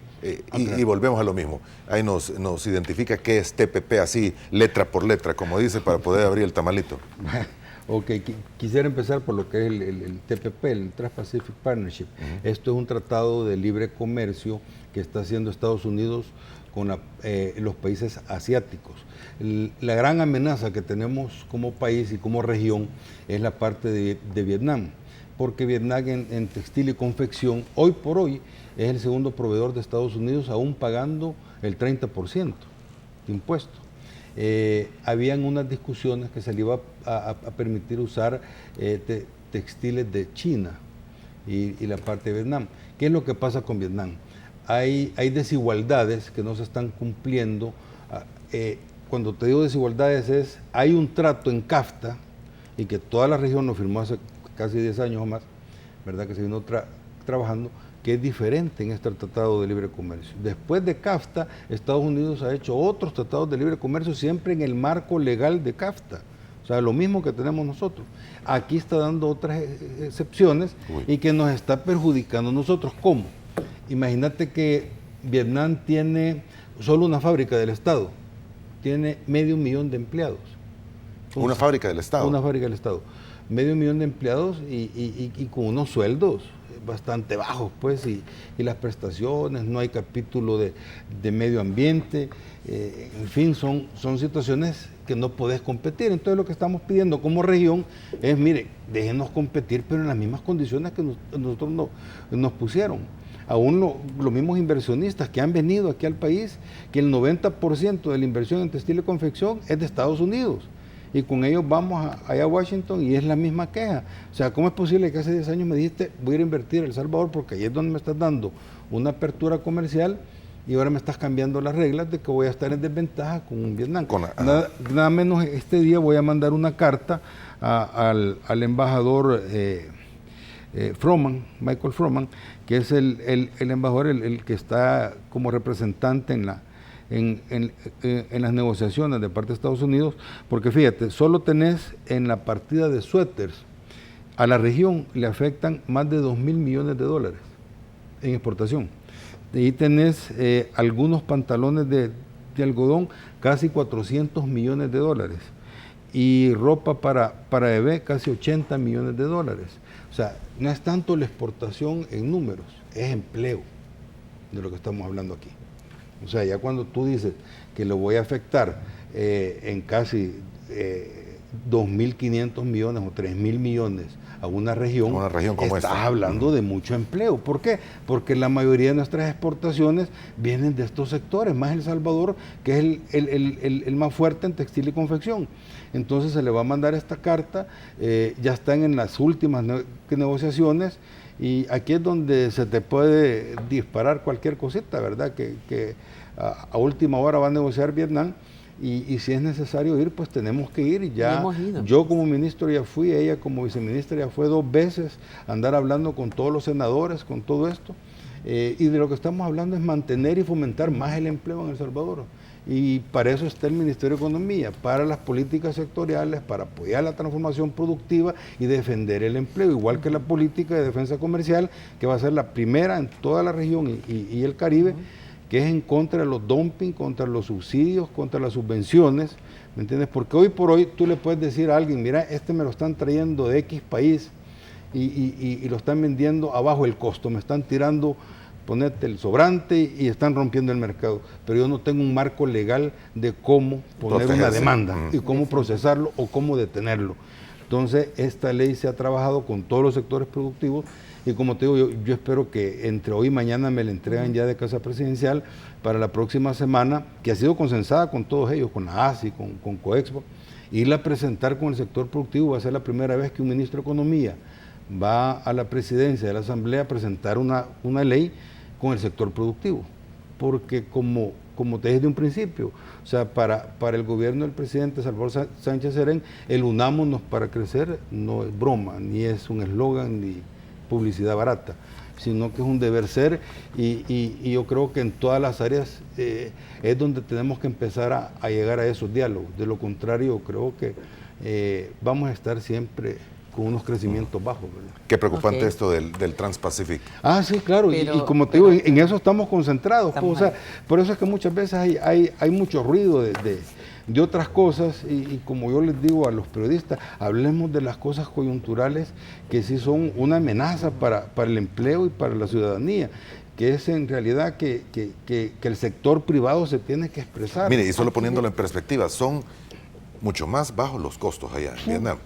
Y volvemos a lo mismo. Ahí nos identifica qué es TPP, así letra por letra, como dice, para poder abrir el tamalito. Ok, quisiera empezar por lo que es el TPP, el Trans-Pacific Partnership. Esto es un tratado de libre comercio que está haciendo Estados Unidos con los países asiáticos. La gran amenaza que tenemos como país y como región es la parte de Vietnam, porque Vietnam en textil y confección, hoy por hoy, es el segundo proveedor de Estados Unidos, aún pagando el 30% de impuestos. Habían unas discusiones que se le iba a permitir usar textiles de China y la parte de Vietnam. ¿Qué es lo que pasa con Vietnam? Hay desigualdades que no se están cumpliendo. Cuando te digo desigualdades hay un trato en CAFTA, y que toda la región lo firmó hace casi 10 años o más, ¿verdad? Que se vino trabajando, que es diferente en este tratado de libre comercio. Después de CAFTA, Estados Unidos ha hecho otros tratados de libre comercio, siempre en el marco legal de CAFTA. O sea, lo mismo que tenemos nosotros. Aquí está dando otras excepciones y que nos está perjudicando a nosotros. ¿Cómo? Imagínate que Vietnam tiene solo una fábrica del Estado, tiene 500,000 de empleados. Entonces, ¿una fábrica del Estado? Una fábrica del Estado. 500,000 de empleados y con unos sueldos bastante bajos, pues, y las prestaciones, no hay capítulo de medio ambiente, en fin, son situaciones que no podés competir. Entonces lo que estamos pidiendo como región es, mire, déjenos competir, pero en las mismas condiciones que nosotros nos pusieron. Aún los mismos inversionistas que han venido aquí al país, que el 90% de la inversión en textil y confección es de Estados Unidos. Y con ellos vamos allá a Washington y es la misma queja. O sea, ¿cómo es posible que hace 10 años me dijiste voy a ir a invertir en El Salvador porque ahí es donde me estás dando una apertura comercial y ahora me estás cambiando las reglas de que voy a estar en desventaja con Vietnam? Nada menos este día voy a mandar una carta al embajador Michael Froman, que es el embajador, el que está como representante en las negociaciones de parte de Estados Unidos, porque fíjate, solo tenés en la partida de suéteres, a la región le afectan más de 2,000 millones de dólares en exportación. Y tenés algunos pantalones de algodón, casi 400 millones de dólares. Y ropa para bebé, casi 80 millones de dólares. O sea, no es tanto la exportación en números, es empleo de lo que estamos hablando aquí. O sea, ya cuando tú dices que lo voy a afectar en casi 2.500 millones o 3.000 millones a una región como estás hablando de mucho empleo. ¿Por qué? Porque la mayoría de nuestras exportaciones vienen de estos sectores, más El Salvador, que es el más fuerte en textil y confección. Entonces se le va a mandar esta carta, ya están en las últimas negociaciones, y aquí es donde se te puede disparar cualquier cosita, ¿verdad? Que a última hora va a negociar Vietnam, y si es necesario ir, pues tenemos que ir. Y ya yo como ministro ya fui, ella como viceministra ya fue 2 veces a andar hablando con todos los senadores, con todo esto, y de lo que estamos hablando es mantener y fomentar más el empleo en El Salvador. Y para eso está el Ministerio de Economía, para las políticas sectoriales, para apoyar la transformación productiva y defender el empleo, igual que la política de defensa comercial, que va a ser la primera en toda la región y el Caribe, que es en contra de los dumping, contra los subsidios, contra las subvenciones, ¿me entiendes? Porque hoy por hoy tú le puedes decir a alguien, mira, me lo están trayendo de X país y lo están vendiendo abajo el costo, me están tirando, ponete el sobrante y están rompiendo el mercado, pero yo no tengo un marco legal de cómo poner una demanda y cómo procesarlo o cómo detenerlo. Entonces, esta ley se ha trabajado con todos los sectores productivos y como te digo, yo espero que entre hoy y mañana me la entregan ya de Casa Presidencial para la próxima semana, que ha sido consensada con todos ellos, con la ASI, con Coexpo, irla a presentar con el sector productivo. Va a ser la primera vez que un ministro de Economía va a la presidencia de la Asamblea a presentar una ley con el sector productivo, porque como te dije de un principio, o sea, para el gobierno del presidente Salvador Sánchez Serén, el unámonos para crecer no es broma, ni es un eslogan, ni publicidad barata, sino que es un deber ser, y yo creo que en todas las áreas es donde tenemos que empezar a llegar a esos diálogos. De lo contrario, creo que vamos a estar siempre con unos crecimientos bajos, ¿verdad? Qué preocupante esto del Trans-Pacific. Sí, claro, y como te digo, en eso estamos concentrados. Pues, o sea, por eso es que muchas veces hay mucho ruido de otras cosas, y como yo les digo a los periodistas, hablemos de las cosas coyunturales que sí son una amenaza para el empleo y para la ciudadanía, que es en realidad que el sector privado se tiene que expresar. Mire, y solo poniéndolo en perspectiva, son mucho más bajos los costos allá en Vietnam.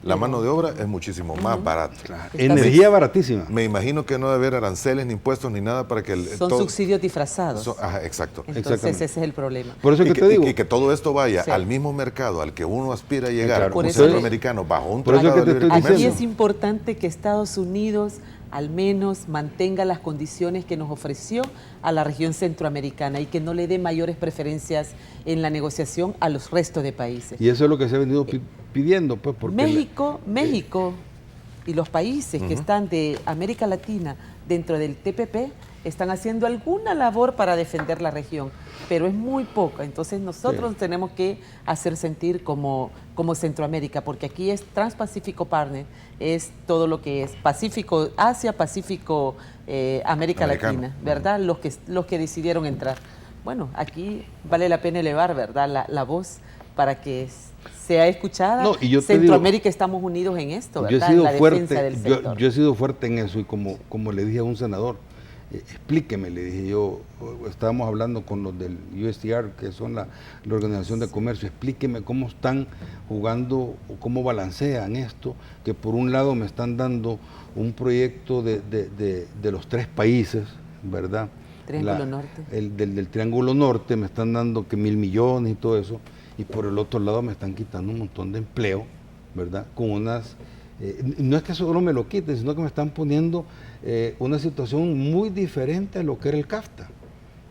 La mano de obra es muchísimo más barata. Claro. Energía baratísima. Me imagino que no debe haber aranceles ni impuestos ni nada para que... Son subsidios disfrazados. Exacto. Entonces ese es el problema. Por eso que te digo. Y que todo esto vaya al mismo mercado al que uno aspira a llegar, un centroamericano, bajo un tratado de libre comercio. Aquí es importante que Estados Unidos al menos mantenga las condiciones que nos ofreció a la región centroamericana y que no le dé mayores preferencias en la negociación a los restos de países. Y eso es lo que se ha venido pidiendo, pues, porque México y los países que están de América Latina dentro del TPP están haciendo alguna labor para defender la región, pero es muy poca. Entonces nosotros tenemos que hacer sentir como Centroamérica, porque aquí es Trans-Pacific Partner, es todo lo que es Pacífico, Asia, Pacífico, América Latina, ¿verdad? Los que decidieron entrar. Bueno, aquí vale la pena elevar, ¿verdad? La voz para que sea escuchada. No, y yo Centroamérica estamos unidos en esto, ¿verdad? En la defensa del sector. Yo he sido fuerte en eso y como le dije a un senador, explíqueme, le dije yo, estábamos hablando con los del USTR, que son la Organización de Comercio, explíqueme cómo están jugando o cómo balancean esto, que por un lado me están dando un proyecto de los 3 países, ¿verdad? Triángulo Norte. Del Triángulo Norte me están dando que 1.000 millones y todo eso, y por el otro lado me están quitando un montón de empleo, ¿verdad? Con unas... no es que solo me lo quiten, sino que me están poniendo una situación muy diferente a lo que era el CAFTA.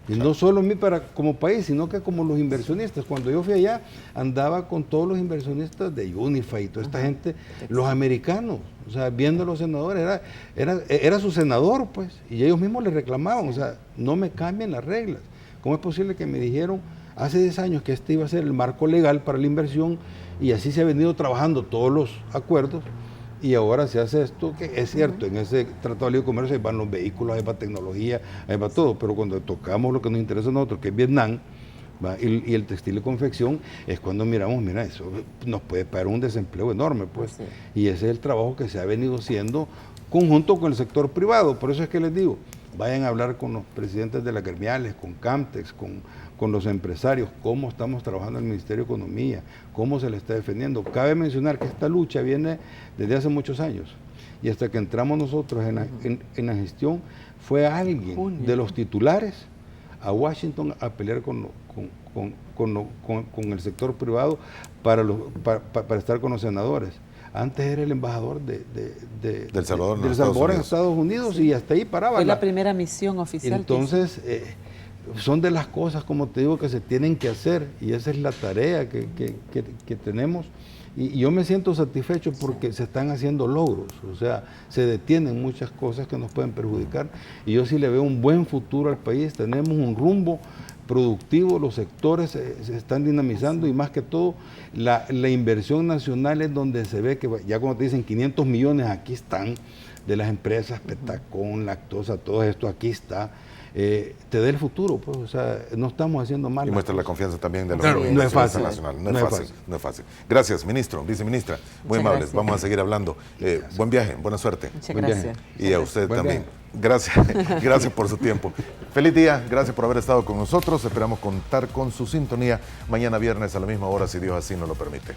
Y no solo a mí como país, sino que como los inversionistas. Cuando yo fui allá, andaba con todos los inversionistas de Unify y toda esta gente, los americanos, o sea, viendo a los senadores, era su senador, pues, y ellos mismos le reclamaban, o sea, no me cambien las reglas. ¿Cómo es posible que me dijeron hace 10 años que este iba a ser el marco legal para la inversión y así se ha venido trabajando todos los acuerdos? Y ahora se hace esto, que es cierto, en ese Tratado de Libre Comercio ahí van los vehículos, ahí va tecnología, ahí va todo, pero cuando tocamos lo que nos interesa a nosotros, que es Vietnam, y el textil y confección, es cuando miramos, mira, eso nos puede pagar un desempleo enorme, pues. Sí. Y ese es el trabajo que se ha venido haciendo conjunto con el sector privado. Por eso es que les digo, vayan a hablar con los presidentes de las gremiales, con Camtex, con los empresarios, cómo estamos trabajando en el Ministerio de Economía, cómo se le está defendiendo. Cabe mencionar que esta lucha viene desde hace muchos años y hasta que entramos nosotros en la gestión, fue alguien de los titulares a Washington a pelear con el sector privado para estar con los senadores. Antes era el embajador del Salvador en Estados Unidos y hasta ahí paraba. Fue la primera misión oficial. Entonces, son de las cosas, como te digo, que se tienen que hacer y esa es la tarea que tenemos. Y yo me siento satisfecho porque se están haciendo logros, o sea, se detienen muchas cosas que nos pueden perjudicar y yo sí le veo un buen futuro al país, tenemos un rumbo productivo, los sectores se están dinamizando y más que todo la inversión nacional es donde se ve que ya cuando te dicen 500 millones, aquí están, de las empresas, Petacón, Lactosa, todo esto, aquí está. Te da el futuro, pues, o sea, no estamos haciendo mal. Y muestra la confianza también de los no es fácil, no es fácil. Gracias, ministro, viceministra, muy amables, gracias. Vamos a seguir hablando. Buen viaje, buena suerte. Muchas gracias. Y a usted también. Gracias por su tiempo. Feliz día, gracias por haber estado con nosotros. Esperamos contar con su sintonía mañana viernes a la misma hora, si Dios así nos lo permite.